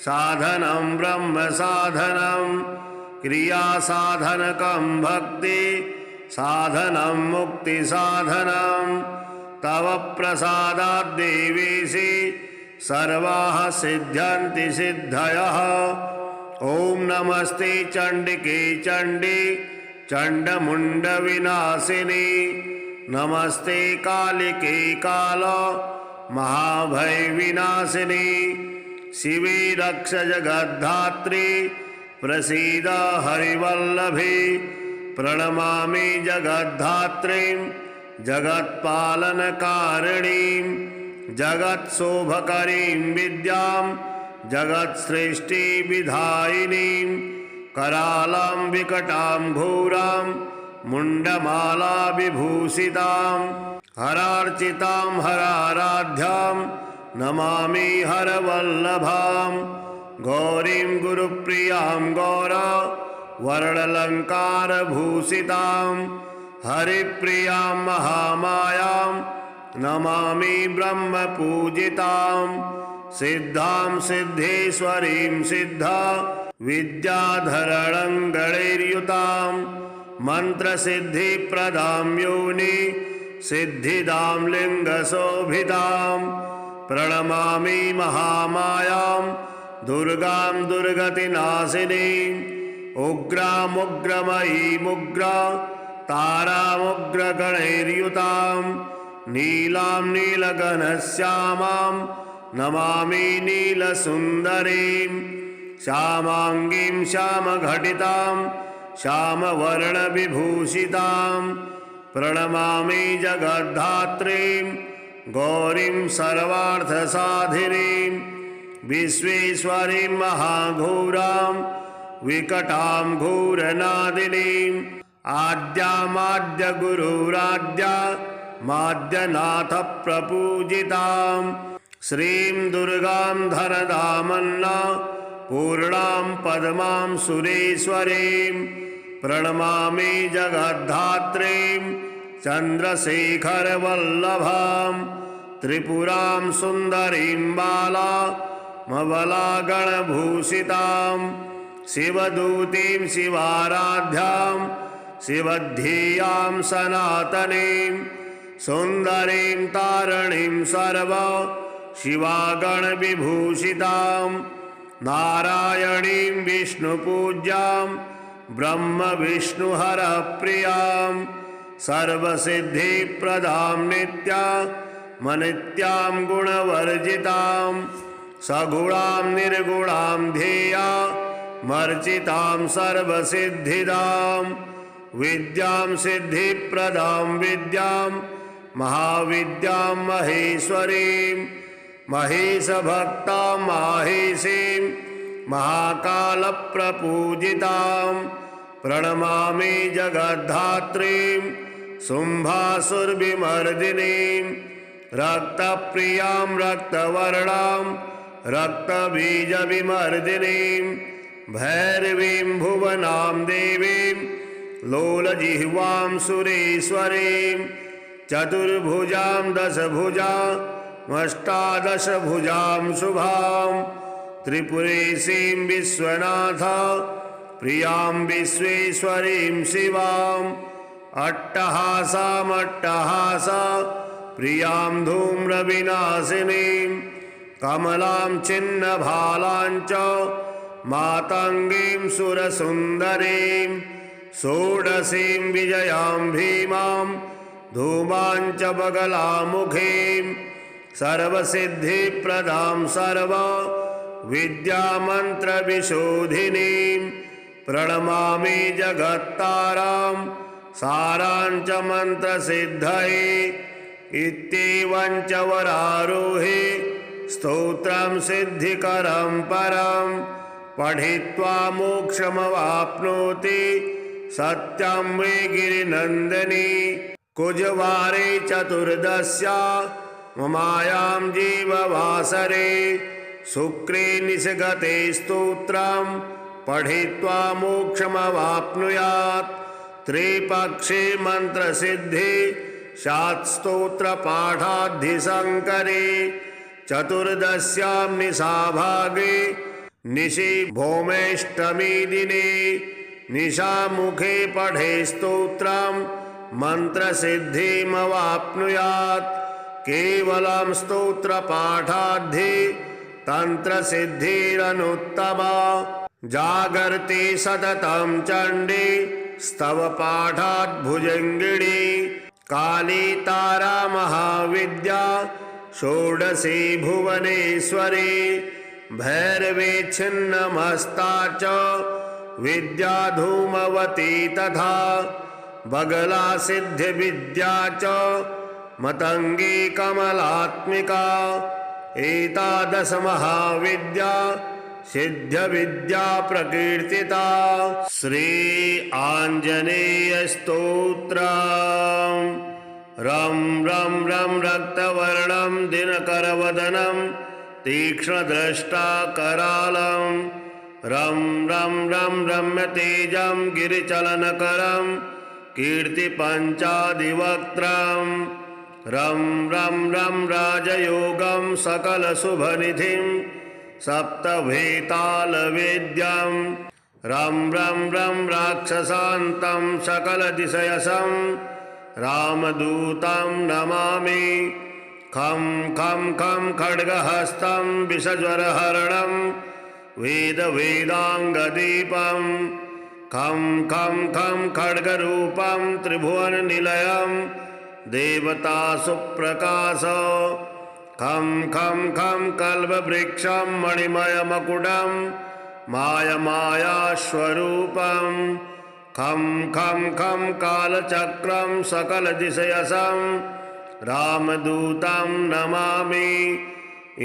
साधनं ब्रह्मसाधनं क्रियासाधनकं भक्ति साधनं मुक्तिसाधनं तव प्रसादात् देवेशि सर्वाः सिद्ध्यन्ति सिद्धयः। ॐ नमस्ते चण्डिके चण्डी चण्डमुण्डविनाशिनी नमस्ते कालिके काल महाभयविनाशिनी शिवे रक्ष जगद्धात्री प्रसीद हरिवल्लभे प्रणमामि जगद्धात्रीं जगत्पालनकारिणीं जगत्शोभकरीं विद्यां जगत्सृष्टिविधायिनीं करालां विकटां घोरां मुण्डमाला विभूषितां हरार्चितां हराराध्यां नमामि हरवल्लभां गौरीं गुरुप्रियां गौरा वर्णलङ्कारभूषितां हरिप्रियां महामायां नमामि ब्रह्मपूजितां सिद्धां सिद्धेश्वरीं सिद्धा विद्याधरणं गणैर्युतां मन्त्रसिद्धिप्रदां योनि सिद्धिदां लिङ्गशोभितां प्रणमामि महामायां दुर्गां दुर्गतिनाशिनीं उग्रामुग्रमयीमुग्रा तारामुग्रगणैर्युतां नीलां नीलगणश्यामां नमामि नीलसुन्दरीं श्यामाङ्गीं श्यामघटितां श्यामवर्णविभूषितां प्रणमामि जगद्धात्रीं गौरीं सर्वार्थसाधिनीं विश्वेश्वरीं महाघोरां विकटां घोरनादिनीं आद्यामाद्यगुरुराद्या माद्यनाथप्रपूजितां श्रीं दुर्गां धनदामन्ना पूर्णां पद्मां सुरेश्वरीं प्रणमामि जगद्धात्रीं चन्द्रशेखरवल्लभां त्रिपुरां सुन्दरीं बालामबलागणभूषितां शिवदूतीं शिवाराध्यां शिवध्येयां सनातनीं सुन्दरीं तारिणीं सर्वा शिवागणविभूषितां नारायणीं विष्णुपूज्यां ब्रह्मविष्णुहरप्रियां सर्वसिद्धिप्रदां नित्यामनित्यां गुणवर्जितां सगुणां निर्गुणां ध्येया मर्चितां सर्वसिद्धिदां विद्यां सिद्धिप्रदां विद्यां महाविद्यां महेश्वरीं महेशभक्तां माहेशीं महाकालप्रपूजितां प्रणमामि जगद्धात्रीं शुम्भासुरविमर्दिनीं रक्तप्रियां रक्तवर्णां रक्तबीजविमर्दिनीं भैरवीं भुवनां देवीं लोलजिह्वां सुरेश्वरीं चतुर्भुजां दशभुजामष्टादशभुजां शुभां त्रिपुरेशीं विश्वनाथ प्रियां विश्वेश्वरीं शिवां अट्टहासामट्टहासा प्रियां धूम्रविनाशिनीं कमलां छिन्नभालां च मातङ्गीं सुरसुन्दरीं षोडशीं विजयां भीमां धूमां च बगलामुखीं सर्वसिद्धिप्रदां सर्वा विद्यामन्त्रविशोधिनीं प्रणमामि जगत्तारां सारां च मन्त्रसिद्धये इत्येवं च वरारोहे स्तोत्रं सिद्धिकरं परं पठित्वा मोक्षमवाप्नोति सत्यं मे गिरिनन्दिनी कुजवारे चतुर्दश्या ममायां जीववासरे शुक्रे निषगते स्तोत्रं पठित्वा मोक्षमवाप्नुयात् त्रिपक्षे मन्त्रसिद्धि स्यात् स्तोत्रपाठाद्धिशङ्करे चतुर्दश्यां निशाभागे निशि भौमेष्टमी दिने निशामुखे पठे स्तोत्रं मन्त्रसिद्धिमवाप्नुयात् केवलं स्तोत्रपाठाद्धि तन्त्रसिद्धिरनुत्तमा जागर्ति सततं चण्डी स्तवपाठात् भुजङ्गिनी काली तारा महाविद्या षोडशी भुवनेश्वरी भैरवी छिन्नमस्ता च विद्या धूमवती तथा बगला सिद्धिविद्या च मतंगी कमलात्मिका एतादश महाविद्या सिद्ध्यविद्या प्रकीर्तिता। श्री आंजनेय स्तोत्रम्। रं रं रं रक्तवर्णं दिनकरवदनं तीक्ष्णद्रष्टाकरालं रं रं रं रम्यतेजं गिरिचलनकरं कीर्तिपञ्चादिवक्त्रं रं रं रं राजयोगं सकलशुभनिधिं सप्तभेतालवेद्यं रं रं रं राक्षसान्तं सकलदिशयसं रामदूतं नमामि। खं खं खं खड्गहस्तं विषज्वरहरणं वेदवेदाङ्गदीपं खं खं खं खड्गरूपं त्रिभुवननिलयं देवतासुप्रकाश खं खं खं कल्पवृक्षं मणिमयमकुटं मायमायास्वरूपं खं खं खं कालचक्रं सकलदिशयसं रामदूतं नमामि।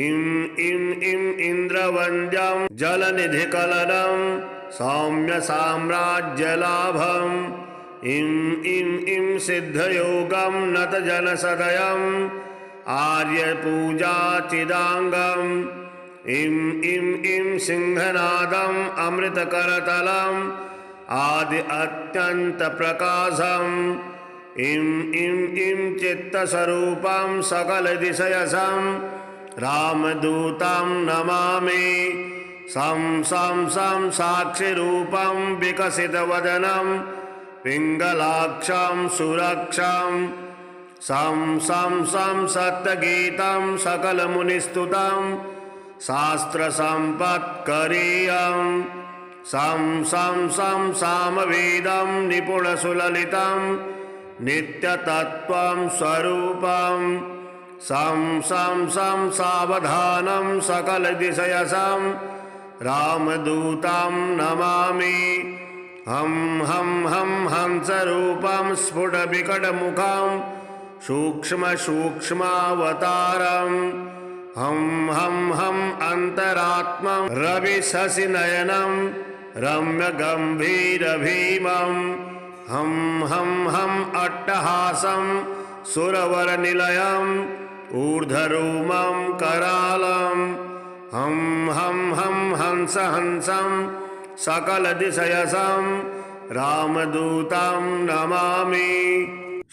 इं इं इं इन्द्रवन्द्यं जलनिधिकलनं सौम्यसाम्राज्यलाभम् इं इं इं सिद्धयोगं नतजनसदयम् आर्यपूजाचिदाङ्गम् इं इं इं सिंहनादम् अमृतकरतलम् आदि अत्यन्तप्रकाशम् इं इं इं चित्तस्वरूपं सकलदिशयसं रामदूतं नमामि। सं सं सं साक्षिरूपं विकसितवदनं पिङ्गलाक्षं सुरक्षं सं सं सं सत्यगीतं सकलमुनिस्तुतं शास्त्रसम्पत्करीयं सं सं सं सामवेदं निपुणसुललितं नित्यतत्त्वं स्वरूपं सं सं सं सावधानं सकलदिशयसं रामदूतं नमामि। हं हं हं हंसरूपं स्फुटविकटमुखं सूक्ष्मसूक्ष्मावतारं हं हं हं अन्तरात्मं रविशशिनयनं रम्यगम्भीरभीमं हं हं हं अट्टहासं सुरवरनिलयम् ऊर्ध्वरोमं करालं हं हं हं हंसहंसं सकलदिशयसं रामदूतं नमामि।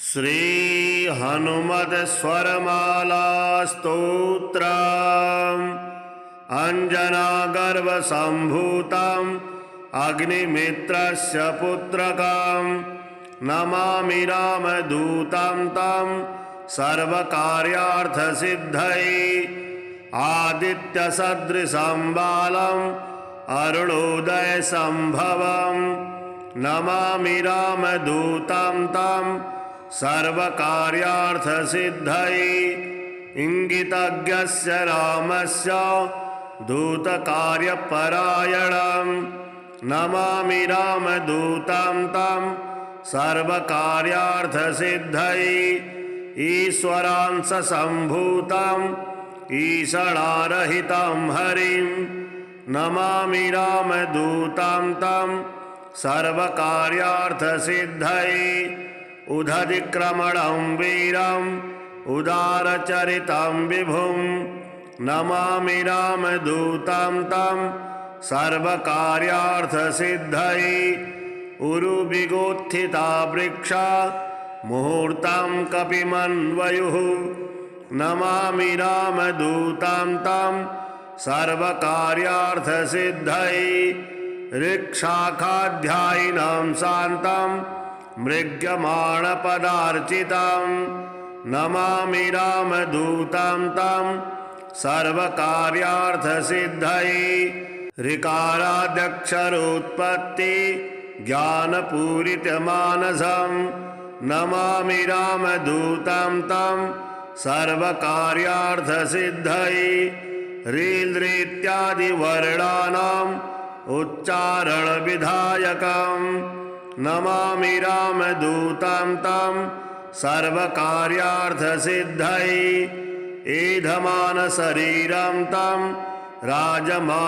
श्री हनुमत्स्वरमाला स्तोत्रम्। अंजनागर्भसम्भूतं अग्निमित्रस्य पुत्रकं नमामि रामदूतं तं सर्वकार्यार्थसिद्धये आदित्यसदृशं बालम् अरुणोदयसम्भवं नमामि रामदूतं तं सर्वकार्यार्थसिद्धये इंगितज्ञस्य रामस्य दूतकार्यपरायणं नमामि रामदूतं तं सर्वकार्यार्थसिद्धये ईश्वरांशसम्भूतं ईशणारहितं हरिं नमामि रामदूतं तं सर्वकार्यार्थसिद्धये उदधिक्रमणं वीरम् उदारचरितं विभुं नमामि रामदूतं तं सर्वकार्यार्थसिद्धये उरुविगोत्थिता वृक्षा मुहूर्तं कपिमन्वयुः नमामि रामदूतं तं सर्वकार्यार्थसिद्धये ऋक्षाखाध्यायिनं शान्तं मृग्यमाणपदार्चितं नमामि रामदूतं तं सर्वकार्यार्थसिद्धये ऋकाराद्यक्षरोत्पत्ति ज्ञानपूरितमानसं नमामि रामदूतं तं सर्वकार्यार्थसिद्धये रीलृत्यादिवर्णानाम् उच्चारणविधायकं नमामि रामदूतं तं सर्वकार्यार्थसिद्धये एधमानशरीरं तं राजमानमुखाकृतिं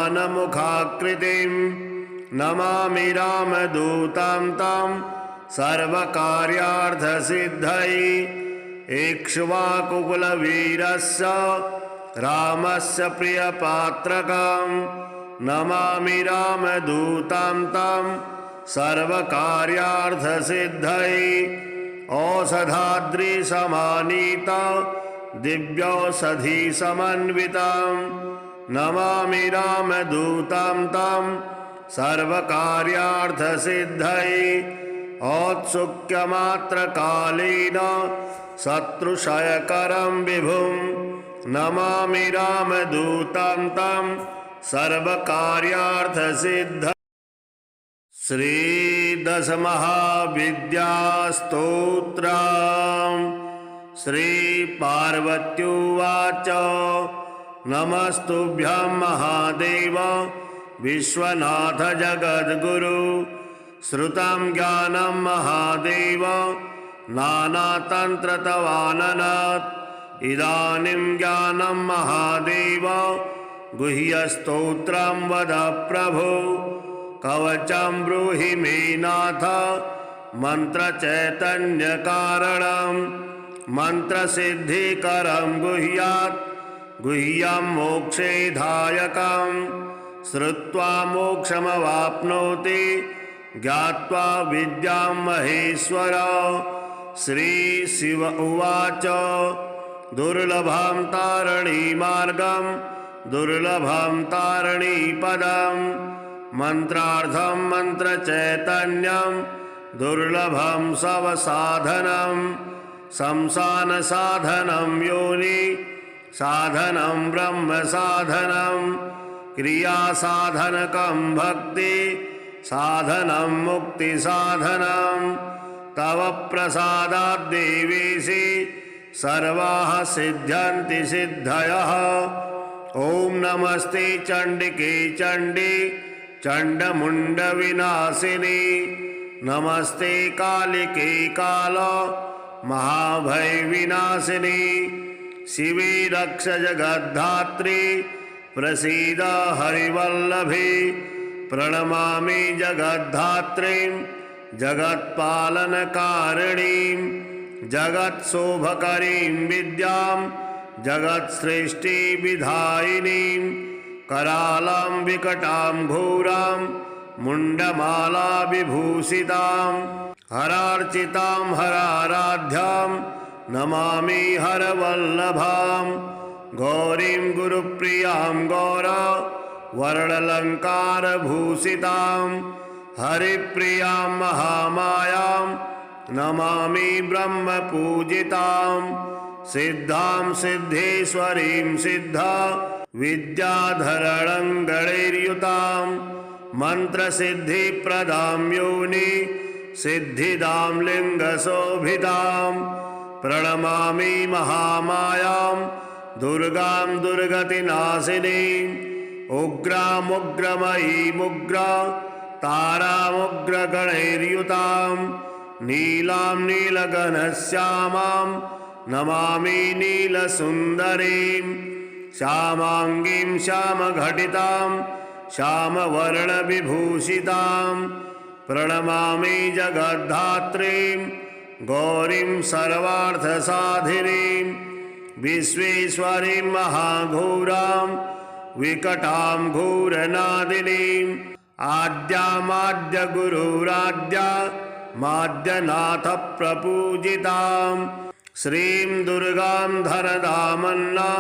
नमामि रामदूतं तं सर्वकार्यार्थसिद्धये इक्ष्वाकुकुलवीरस्य रामस्य प्रियपात्रकं नमामि रामदूतं तं सर्वकार्यार्थसिद्धये औषधाद्रिसमानीत दिव्यौषधिसमन्वितं नमामि रामदूतं तं सर्वकार्यार्थसिद्धये औत्सुक्यमात्रकालेन शत्रुक्षयकरं विभुं नमामि रामदूतं तं सर्वकार्यार्थसिद्धये श्रीदशमहाविद्यास्तोत्रम् श्रीपार्वत्युवाच नमस्तुभ्यं महादेव विश्वनाथ जगद्गुरु श्रुतं ज्ञानं महादेव नानातन्त्रतवाननात् इदानीं ज्ञानं महादेव गुह्यस्तोत्रं वद प्रभो कवचं ब्रूहि मे नाथ मन्त्रचैतन्यकारणं मन्त्रसिद्धिकरं गुह्यात् गुह्यं मोक्षेधायकं श्रुत्वा मोक्षमवाप्नोति ज्ञात्वा विद्यां महेश्वर श्रीशिव उवाच दुर्लभं तारिणीमार्गं दुर्लभं तारिणीपदं मन्त्रार्थं मन्त्रचैतन्यं दुर्लभं सवसाधनं संसानसाधनं योनि साधनं ब्रह्मसाधनं क्रियासाधनकं भक्ति साधनं मुक्तिसाधनं तव प्रसादात् देवेशि सर्वाः सिद्ध्यन्ति सिद्धयः ॐ नमस्ते चण्डिके चण्डी चण्डमुण्डविनाशिनी नमस्ते कालिके काल महाभयविनाशिनी शिवे रक्ष जगद्धात्री प्रसीद हरिवल्लभे प्रणमामि जगद्धात्रीं जगत्पालनकारिणीं जगत्शोभकरीं विद्यां जगत्सृष्टिविधायिनीं करालां विकटां घोरां मुण्डमाला विभूषितां हरार्चितां हराराध्यां नमामि हरवल्लभां गौरीं गुरुप्रियां गौरा वर्णलङ्कारभूषितां हरिप्रियां महामायां नमामि ब्रह्मपूजितां सिद्धां सिद्धेश्वरीं सिद्धा विद्याधरणं गणैर्युतां मन्त्रसिद्धिप्रदां योनि सिद्धिदां लिङ्गशोभितां प्रणमामि महामायां दुर्गां दुर्गतिनाशिनीं उग्रामुग्रमयीमुग्रा तारामुग्रगणैर्युतां नीलां नीलगणश्यामां नमामि नीलसुन्दरीं श्यामाङ्गीं श्यामघटितां श्यामवर्णविभूषितां प्रणमामि जगद्धात्रीं गौरीं सर्वार्थसाधिनीं विश्वेश्वरीं महाघोरां विकटां घोरनादिनीं आद्यामाद्यगुरुराद्या माद्यनाथप्रपूजितां श्रीं दुर्गां धनधामन्ना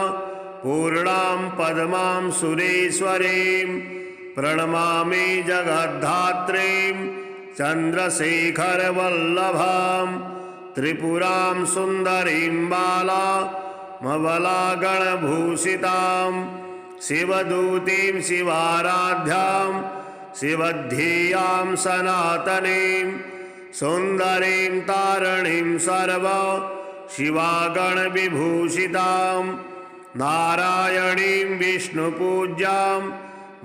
पूर्णां पद्मां सुरेश्वरीं प्रणमामि जगद्धात्रीं चन्द्रशेखरवल्लभां त्रिपुरां सुन्दरीं बालामबलागणभूषितां शिवदूतीं शिवाराध्यां शिवध्येयां सनातनीं सुन्दरीं तारिणीं सर्वा शिवागणविभूषितां नारायणीं विष्णुपूज्यां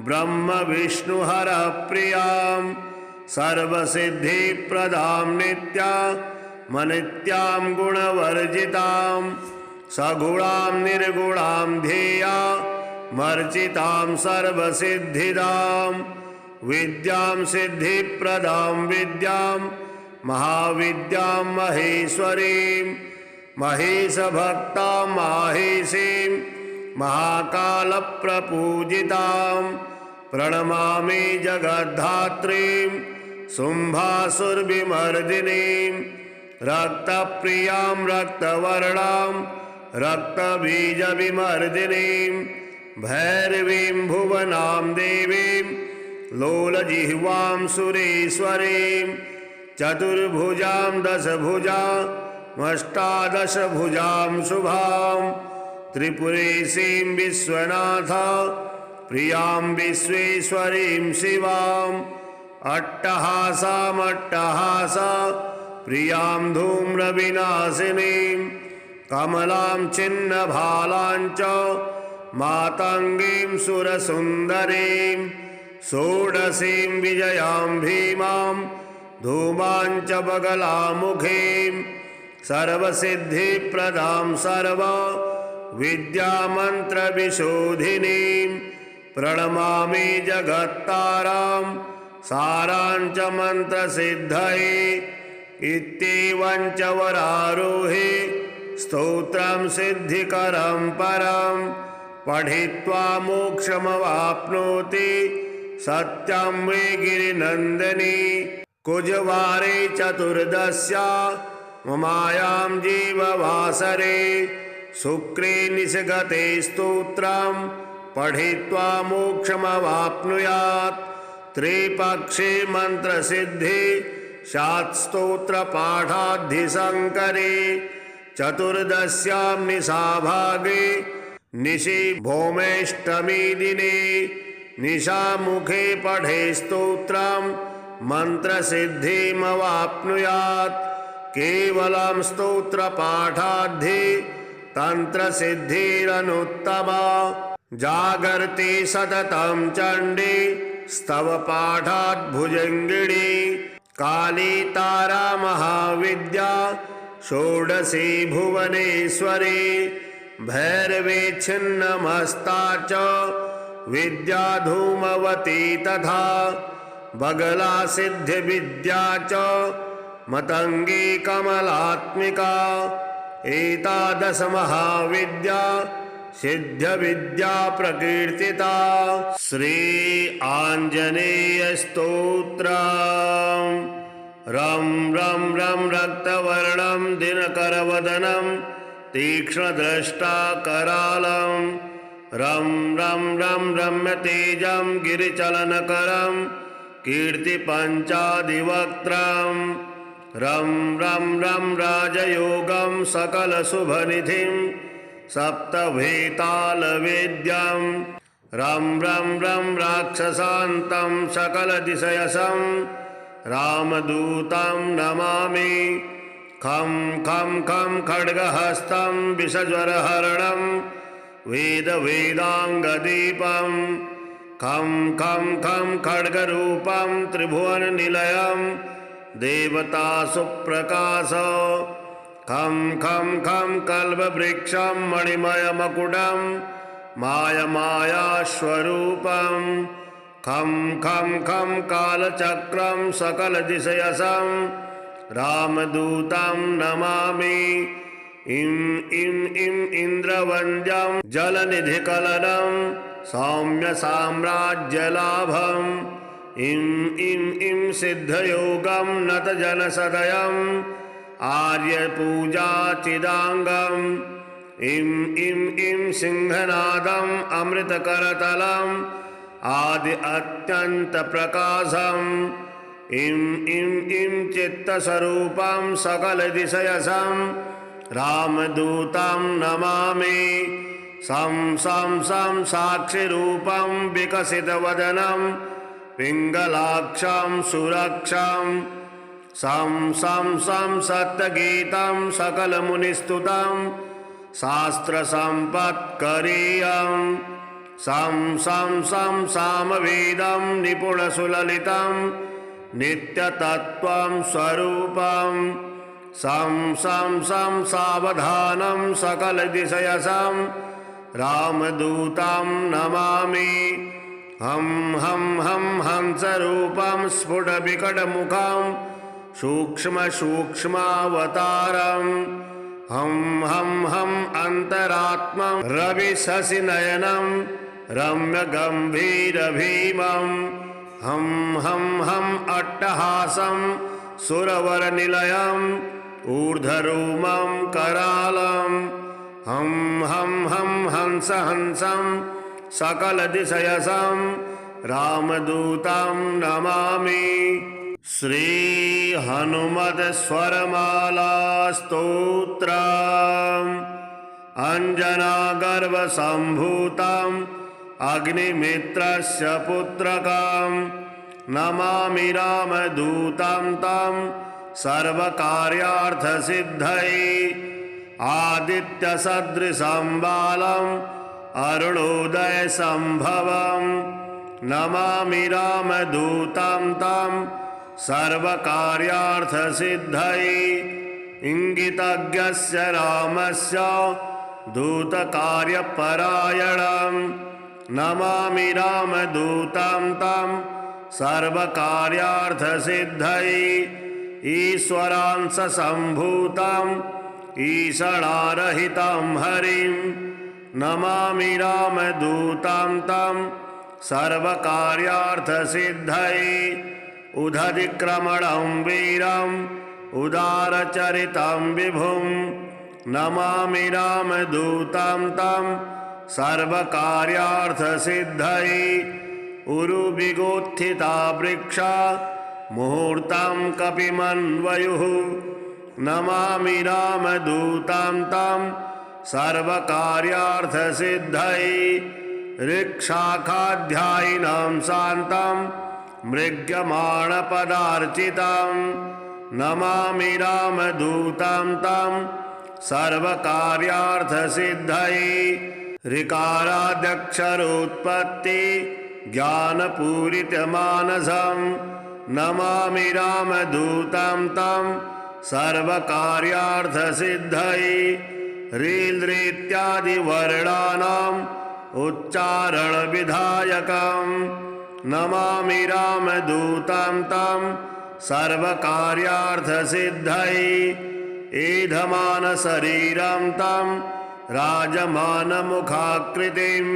ब्रह्मविष्णुहरप्रियां सर्वसिद्धिप्रदां नित्यामनित्यां गुणवर्जितां सगुणां निर्गुणां ध्येया मर्चितां सर्वसिद्धिदां विद्यां सिद्धिप्रदां विद्यां महाविद्यां महेश्वरीं महेशभक्तां माहेशीं महाकालप्रपूजितां प्रणमामि जगद्धात्रीं शुम्भासुरविमर्दिनीं रक्तप्रियां रक्तवर्णां रक्तबीजविमर्दिनीं भैरवीं भुवनां देवीं लोलजिह्वां सुरेश्वरीं चतुर्भुजां दशभुजामष्टादशभुजां शुभां त्रिपुरेशीं विश्वनाथ प्रियां विश्वेश्वरीं शिवां अट्टहासामट्टहासा प्रियां धूम्रविनाशिनीं कमलां छिन्नभालां च मातङ्गीं सुरसुन्दरीं षोडशीं विजयां भीमां धूमां च बगलामुखीं सर्वसिद्धिप्रदां सर्वविद्यामन्त्रविशोधिनीं प्रणमामि जगत्तारां सारां च मन्त्रसिद्धये इत्येवं च वरारोहे स्तोत्रं सिद्धिकरं परं पठित्वा मोक्षमवाप्नोति सत्यं मे गिरिनन्दिनी कुजवारे चतुर्दश्यां मायां जीववासरे शुक्रे निषगते स्तोत्रं पठित्वा मोक्षमवाप्नुयात् त्रिपक्षे मन्त्रसिद्धि स्यात् स्तोत्रपाठाद्धिशङ्करे चतुर्दश्यां निशाभागे निशि भौमेष्टमी दिने निशामुखे पठे स्तोत्रं मन्त्रसिद्धिमवाप्नुयात् केवलं स्तोत्रपाठाद्धि तन्त्रसिद्धिरनुत्तमा जागर्ति सततं चण्डी स्तवपाठात् भुजङ्गिनी काली तारा महाविद्या षोडशी भुवनेश्वरी भैरवी छिन्नमस्ता च विद्या धूमवती तथा बगला सिद्धिविद्या च मतंगी कमलात्मिका एतादश महाविद्या सिद्ध्यविद्या प्रकीर्तिता। श्री आंजनेय स्तोत्रम्। रं रं रं रक्तवर्णं दिनकरवदनं तीक्ष्णद्रष्टाकरालं रं रं रं रम्यतेजं गिरिचलनकरं कीर्तिपञ्चादिवक्त्रं रं रं रं राजयोगं सकलशुभनिधिं सप्तभेतालवेद्यं रं रं रं राक्षसान्तं सकलदिशयसं रामदूतं नमामि। खं खं खं खड्गहस्तं विषज्वरहरणं वेदवेदाङ्गदीपं खं खं खं खड्गरूपं त्रिभुवननिलयं देवतासुप्रकाश खं खं खं कल्पवृक्षं मणिमयमकुटं मायमायास्वरूपं खं खं खं कालचक्रं सकलदिशयसं रामदूतं नमामि। इं इं इं इन्द्रवन्द्यं जलनिधिकलनं सौम्यसाम्राज्यलाभं इं इं इं सिद्धयोगं नतजनसदयं आर्यपूजाचिदाङ्गं इं इं इं सिंहनादं अमृतकरतलम् आदि अत्यन्तप्रकाशम् इं इं इं चित्तस्वरूपं सकलदिशयसं रामदूतं नमामि। सं सं सं साक्षिरूपं विकसितवदनं पिङ्गलाक्षं सुरक्षं सं सं सं सत्यगीतं सकलमुनिस्तुतं शास्त्रसम्पत्करीयं सं सं सं सामवेदं निपुणसुललितं नित्यतत्त्वं स्वरूपं सं सं सं सावधानं सकलदिशयसां रामदूतं नमामि। हं हं हं हंसरूपं स्फुटविकटमुखं सूक्ष्मसूक्ष्मावतारम्। हं हं हं अन्तरात्मं रविशशिनयनं रम्यगम्भीरभीमं। हं हं हं अट्टहासं सुरवरनिलयम् ऊर्ध्वरोमं करालं। हं हं हं हंसहंसं सकलदिशयसां रामदूतं नमामि। श्री हनुमत्स्वरमाला स्तोत्रम्। अंजनागर्भसम्भूतम् अग्निमित्रस्य पुत्रकं नमामि रामदूतं तं सर्वकार्यार्थसिद्धये। आदित्यसदृशं बालम् अरुणोदयसम्भवं नमामि रामदूतं तं सर्वकार्यार्थसिद्धये। इंगितज्ञस्य रामस्य दूतकार्यपरायणं नमामि रामदूतं तं सर्वकार्यार्थसिद्धये। ईश्वरांशसम्भूतं ईषणारहितं हरिं नमामि रामदूतं तं सर्वकार्यार्थसिद्धये। उदधिक्रमणं वीरम् उदारचरितं विभुं नमामि रामदूतं तं सर्वकार्यार्थसिद्धये। उरुविगोत्थिता वृक्षा मुहूर्तं कपिमन्वयुः नमामि रामदूतं तं सर्वकार्यार्थसिद्धये। ऋक्शाखाध्यायिनं शान्तं मृग्यमाणपदार्चितं नमामि रामदूतं तं सर्वकार्यार्थसिद्धये। ऋकाराद्यक्षरोत्पत्ति ज्ञानपूरितमानसं नमामि रामदूतं तं सर्वकार्यार्थसिद्धये। ह्रील्ऋत्यादिवर्णानाम् उच्चारणविधायकं नमामि रामदूतं तं सर्वकार्यार्थसिद्धये। एधमानशरीरं तं राजमानमुखाकृतिं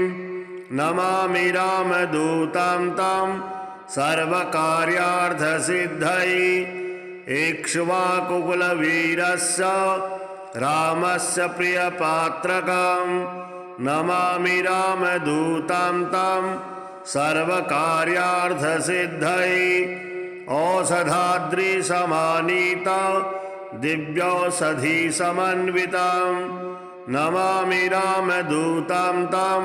नमामि रामदूतं तं सर्वकार्यार्थसिद्धये। इक्ष्वाकुकुलवीरस्य रामस्य प्रियपात्रकं नमामि रामदूतं तं सर्वकार्यार्थसिद्धये। औषधाद्रिसमानीत दिव्यौषधिसमन्वितं नमामि रामदूतं तं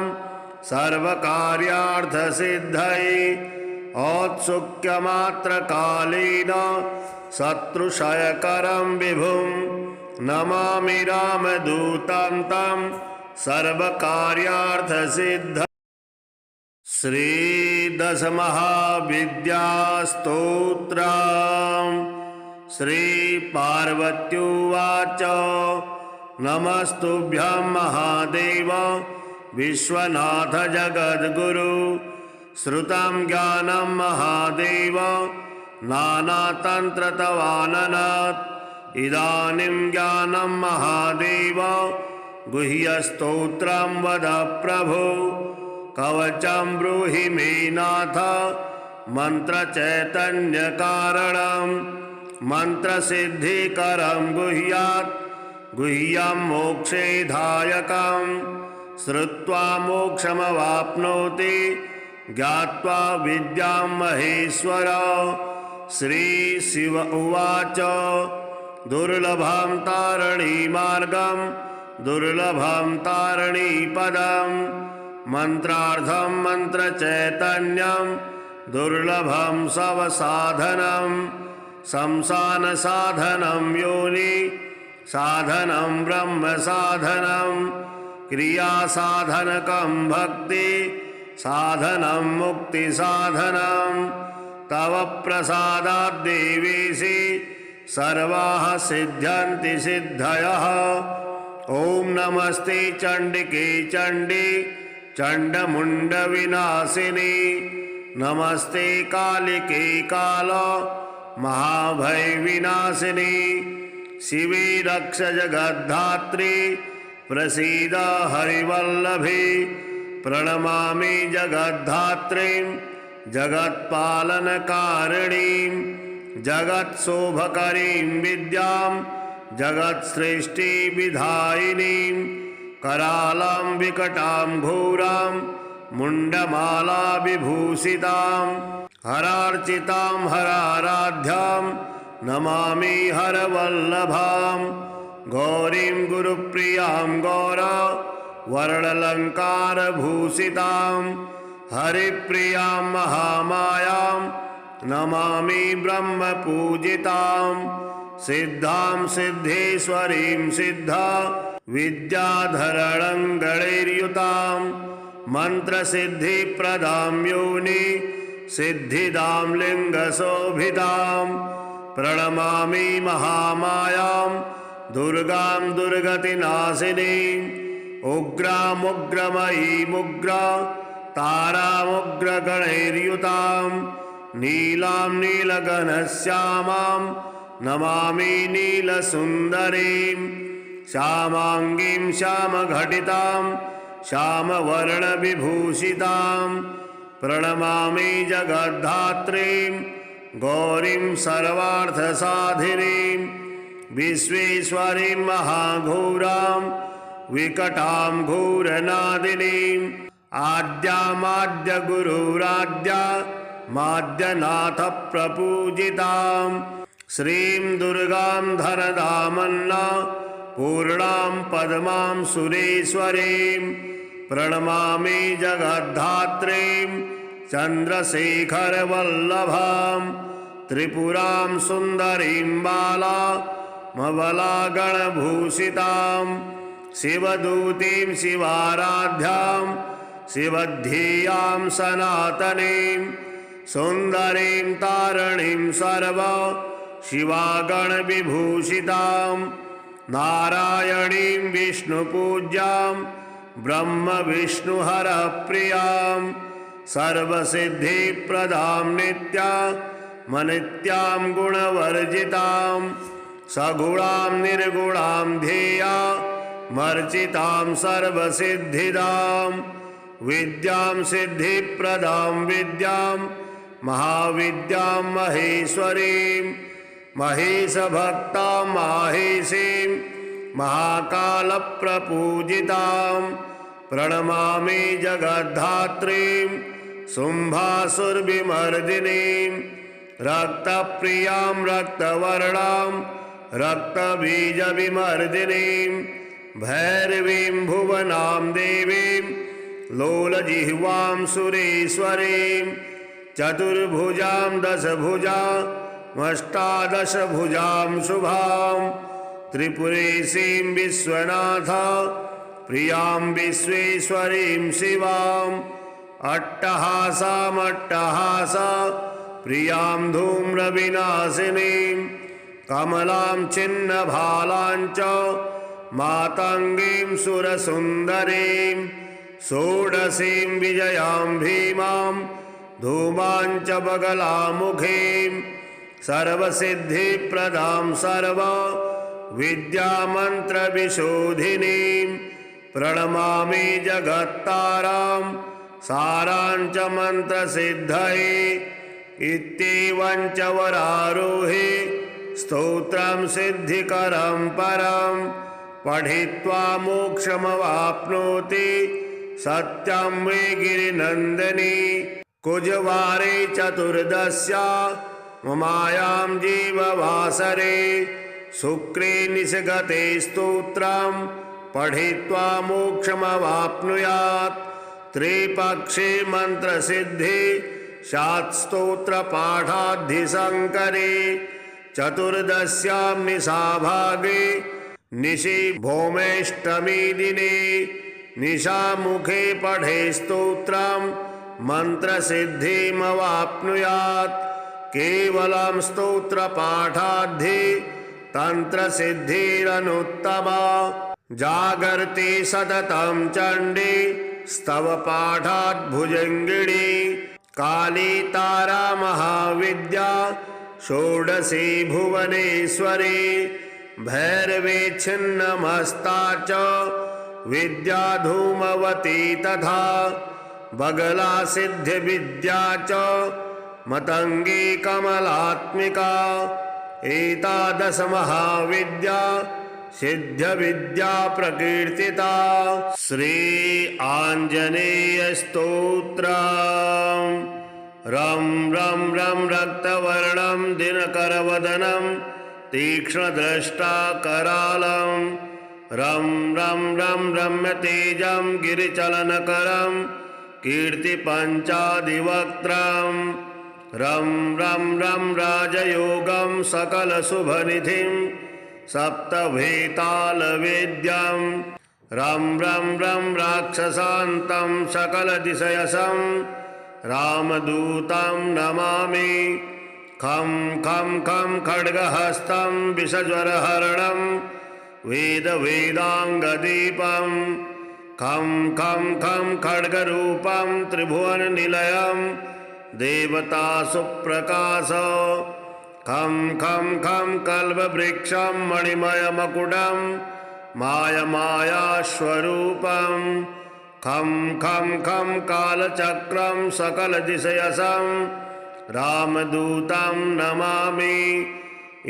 सर्वकार्यार्थसिद्धये। औत्सुक्यमात्रकालेन शत्रुक्षयकरं विभुं नमामि रामदूतं तं सर्वकार्यार्थसिद्धये। श्रीदशमहाविद्यास्तोत्रम्। श्रीपार्वत्युवाच नमस्तुभ्यं महादेव विश्वनाथ जगद्गुरु। श्रुतं ज्ञानं महादेव नानातन्त्रतवाननात्। इदानीं ज्ञानं महादेव गुह्यस्तोत्रं वद प्रभो। कवचं ब्रूहि मे नाथ मन्त्रचैतन्यकारणं। मन्त्रसिद्धिकरं गुह्यात् गुह्यं मोक्षेधायकं। श्रुत्वा मोक्षमवाप्नोति ज्ञात्वा विद्यां महेश्वर। श्रीशिव उवाच दुर्लभं तारिणीमार्गं दुर्लभं तारिणीपदं। मन्त्रार्थं मन्त्रचैतन्यं दुर्लभं सवसाधनं। संसानसाधनं योनि साधनं ब्रह्मसाधनं। क्रियासाधनकं भक्ति साधनं मुक्तिसाधनं। तव प्रसादाद् देवेशि सर्वाः सिद्ध्यन्ति सिद्धयः। ॐ नमस्ते चण्डिके चण्डी चण्डमुण्डविनाशिनी। नमस्ते कालिके काल महाभयविनाशिनी। शिवे रक्ष जगद्धात्री प्रसीद हरिवल्लभे। प्रणमामि जगद्धात्रीं जगत्पालनकारिणीं जगत्शोभकरीं विद्यां जगत्सृष्टिविधायिनीं। करालां विकटां घोरां मुण्डमाला विभूषितां हरार्चितां हराराध्यां नमामि हरवल्लभां। गौरीं गुरुप्रियां गौरा वर्णलङ्कारभूषितां हरिप्रियां महामायां नमामि ब्रह्मपूजितां। सिद्धां सिद्धेश्वरीं सिद्धा विद्याधरणं गणैर्युतां मन्त्रसिद्धिप्रदां योनि सिद्धिदां लिङ्गशोभितां। प्रणमामि महामायां दुर्गां दुर्गतिनाशिनीं। उग्रामुग्रमयीमुग्रा तारामुग्रगणैर्युतां नीलां नीलगणश्यामां नमामि नीलसुन्दरीं। श्यामाङ्गीं श्यामघटितां श्यामवर्णविभूषितां प्रणमामि जगद्धात्रीं गौरीं सर्वार्थसाधिनीं। विश्वेश्वरीं महाघोरां विकटां घोरनादिनीं। आद्यामाद्यगुरुराद्या माद्यनाथप्रपूजितां श्रीं दुर्गां धनधामन्ना पूर्णां पद्मां सुरेश्वरीं। प्रणमामि जगद्धात्रीं चन्द्रशेखरवल्लभां त्रिपुरां सुन्दरीं बालामबलागणभूषितां शिवदूतीं शिवाराध्यां शिवध्येयां सनातनीं सुन्दरीं तारिणीं सर्वा शिवागणविभूषितां नारायणीं विष्णुपूज्यां ब्रह्मविष्णुहरप्रियां सर्वसिद्धिप्रदां नित्यां गुणवर्जितां सगुणां निर्गुणां ध्येया मर्चितां सर्वसिद्धिदां विद्यां सिद्धिप्रदां विद्यां महाविद्यां महेश्वरीं महेशभक्तां माहेशीं महाकालप्रपूजितां। प्रणमामि जगद्धात्रीं शुम्भासुरविमर्दिनीं रक्तप्रियां रक्तवर्णां रक्तबीजविमर्दिनीं भैरवीं भुवनां देवीं लोलजिह्वां सुरेश्वरीं चतुर्भुजां दशभुजामष्टादशभुजां शुभां त्रिपुरेशीं विश्वनाथ प्रियां विश्वेश्वरीं शिवां अट्टहासामट्टहासा प्रियां धूम्रविनाशिनीं कमलां छिन्नभालां च मातङ्गीं सुरसुन्दरीं षोडशीं विजयां भीमां धूमां च बगलामुखीं सर्वसिद्धिप्रदां सर्वा विद्यामन्त्रविशोधिनीं। प्रणमामि जगत्तारां सारां च मन्त्रसिद्धये इत्येवं च वरारोहे स्तोत्रं सिद्धिकरं परं पठित्वा मोक्षमवाप्नोति सत्यं मे गिरिनन्दिनी। कुजवारे चतुर्दश्या ममायां जीववासरे शुक्रे निशगते स्तोत्रं पठित्वा मोक्षमवाप्नुयात्। त्रिपक्षे मन्त्रसिद्धि स्यात् स्तोत्रपाठाद्धिशङ्करे चतुर्दश्यां निशाभागे निशि भौमेष्टमी दिने निशामुखे पठे स्तोत्रं मन्त्रसिद्धिमवाप्नुयात्। केवलं स्तोत्रपाठाद्धि तन्त्रसिद्धिरनुत्तमा जागर्ति सततं चण्डी स्तवपाठात् भुजङ्गिनी काली तारा महाविद्या षोडशी भुवनेश्वरी भैरवी छिन्नमस्ता च विद्या धूमवती तथा बगला सिद्धिविद्या च मतंगी कमलात्मिका एतादश महाविद्या सिद्ध्यविद्या प्रकीर्तिता। श्री आंजनेय स्तोत्र। रं रं रं रक्तवर्णं दिनकरवदनं तीक्ष्णदृष्टाकरालं रं रं रं रम्यतेजं गिरिचलनकरं कीर्तिपञ्चादिवक्त्रं रं रं रं राजयोगं सकलशुभनिधिं सप्तभेतालवेद्यं रं रं रं राक्षसान्तं सकलदिशयसं रामदूतं नमामि। खं खं खं खड्गहस्तं विषज्वरहरणं वेदवेदाङ्गदीपं खं खं खं खड्गरूपं त्रिभुवननिलयं देवतासुप्रकाश खं खं खं कल्पवृक्षं मणिमयमकुटं मायमायास्वरूपं खं खं खं कालचक्रं सकलदिशयसं रामदूतं नमामि।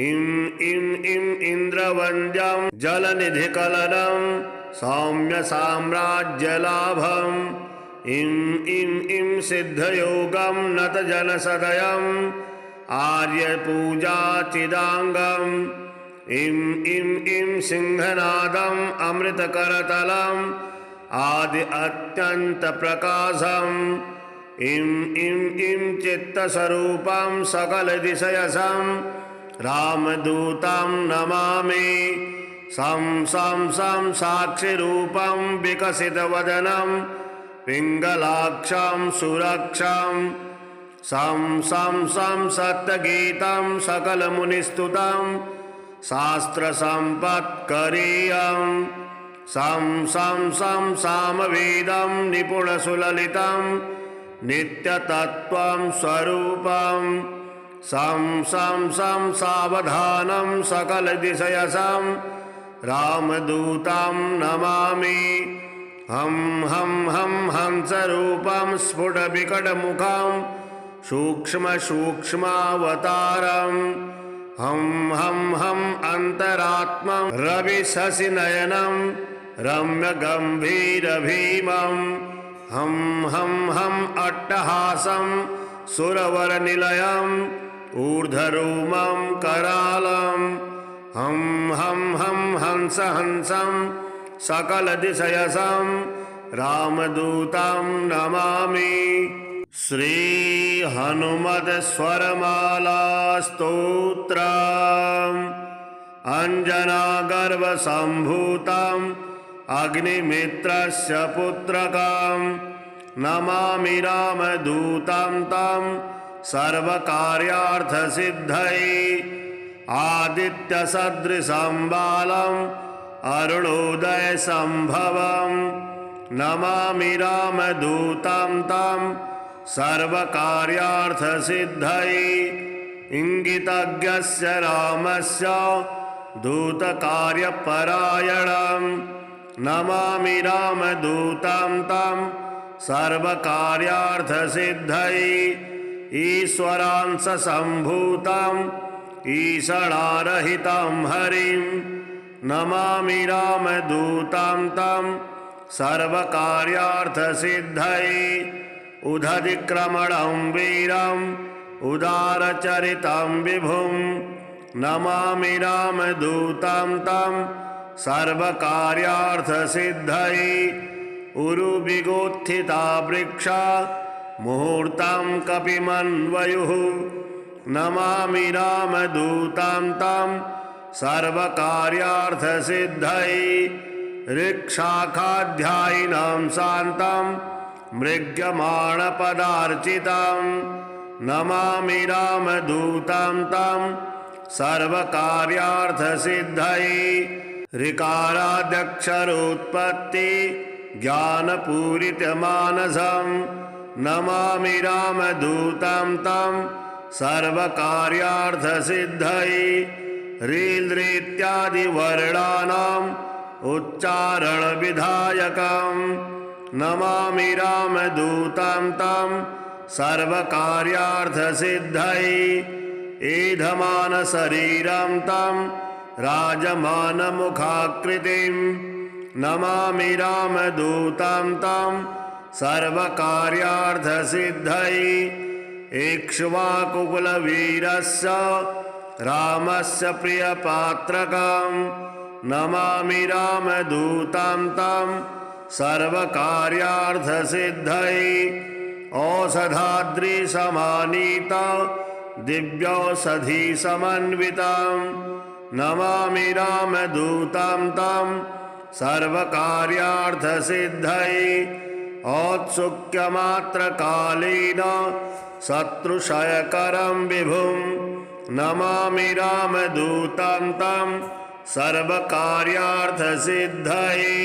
इं इं इं इन्द्रवन्द्यं जलनिधिकलनं सौम्यसाम्राज्यलाभं इं इं इं सिद्धयोगं नतजनसदयं आर्यपूजाचिदाङ्गं इं इं इं सिंहनादं अमृतकरतलं आदि अत्यन्तप्रकाशं इं इं इं चित्तस्वरूपं सकलदिशयसं रामदूतं नमामि। सं सं सं साक्षिरूपं विकसितवदनं पिङ्गलाक्षं सुरक्षं सं सं सं सत्यगीतं सकलमुनिस्तुतं शास्त्रसम्पत्करीयं सं सं सं सामवेदं निपुणसुललितं नित्यतत्त्वं स्वरूपं सं सं सं सावधानं सकलदिशयसं रामदूतं नमामि। हं हं हं हंसरूपं स्फुटविकटमुखं सूक्ष्मसूक्ष्मावतारं हं हं हं अन्तरात्मं रविशशिनयनं रम्यगम्भीरभीमं हं हं हं अट्टहासं सुरवरनिलयम् ऊर्ध्वरोमं करालं हं हं हं हंसहंसं सकलदिशयसं रामदूतं नमामि। श्री हनुमत्स्वरमाला स्तोत्रम्। अंजनागर्भसम्भूतं अग्निमित्रस्य पुत्रकं नमामि रामदूतं तं सर्वकार्यार्थसिद्धये आदित्यसदृशं बालम् अरुणोदयसम्भवं नमामि रामदूतं तं सर्वकार्यार्थसिद्धये इंगितज्ञस्य रामस्य दूतकार्यपरायणं नमामि रामदूतं तं सर्वकार्यार्थसिद्धये ईश्वरांशसम्भूतं ईषणारहितं हरिं नमामि रामदूतं तं सर्वकार्यार्थसिद्धये उदधिक्रमणं वीरम् उदारचरितं विभुं नमामि रामदूतं तं सर्वकार्यार्थसिद्धये उरुविगोत्थिता वृक्षा मुहूर्तं कपिमन्वयुः नमामि रामदूतं तं सर्वकार्यार्थसिद्धये ऋक्शाखाध्यायिनं शान्तं मृग्यमाणपदार्चितं नमामि रामदूतं तं सर्वकार्यार्थसिद्धये ऋकाराद्यक्षरोत्पत्ति ज्ञानपूरितमानसं नमामि रामदूतं तं सर्वकार्यार्थसिद्धये ह्रील्ऋत्यादिवर्णानाम् उच्चारणविधायकं नमामि रामदूतं तं सर्वकार्यार्थसिद्धये एधमानशरीरं तं राजमानमुखाकृतिं नमामि रामदूतं तं सर्वकार्यार्थसिद्धये इक्ष्वाकुकुलवीरस्य रामस्य प्रियपात्रकं नमामि रामदूतं तं सर्वकार्यार्थसिद्धये औषधाद्रिसमानीत दिव्यौषधिसमन्वितं नमामि रामदूतं तं सर्वकार्यार्थसिद्धये औत्सुक्यमात्रकालेन शत्रुक्षयकरं विभुं नमामि रामदूतं तं सर्वकार्यार्थसिद्धये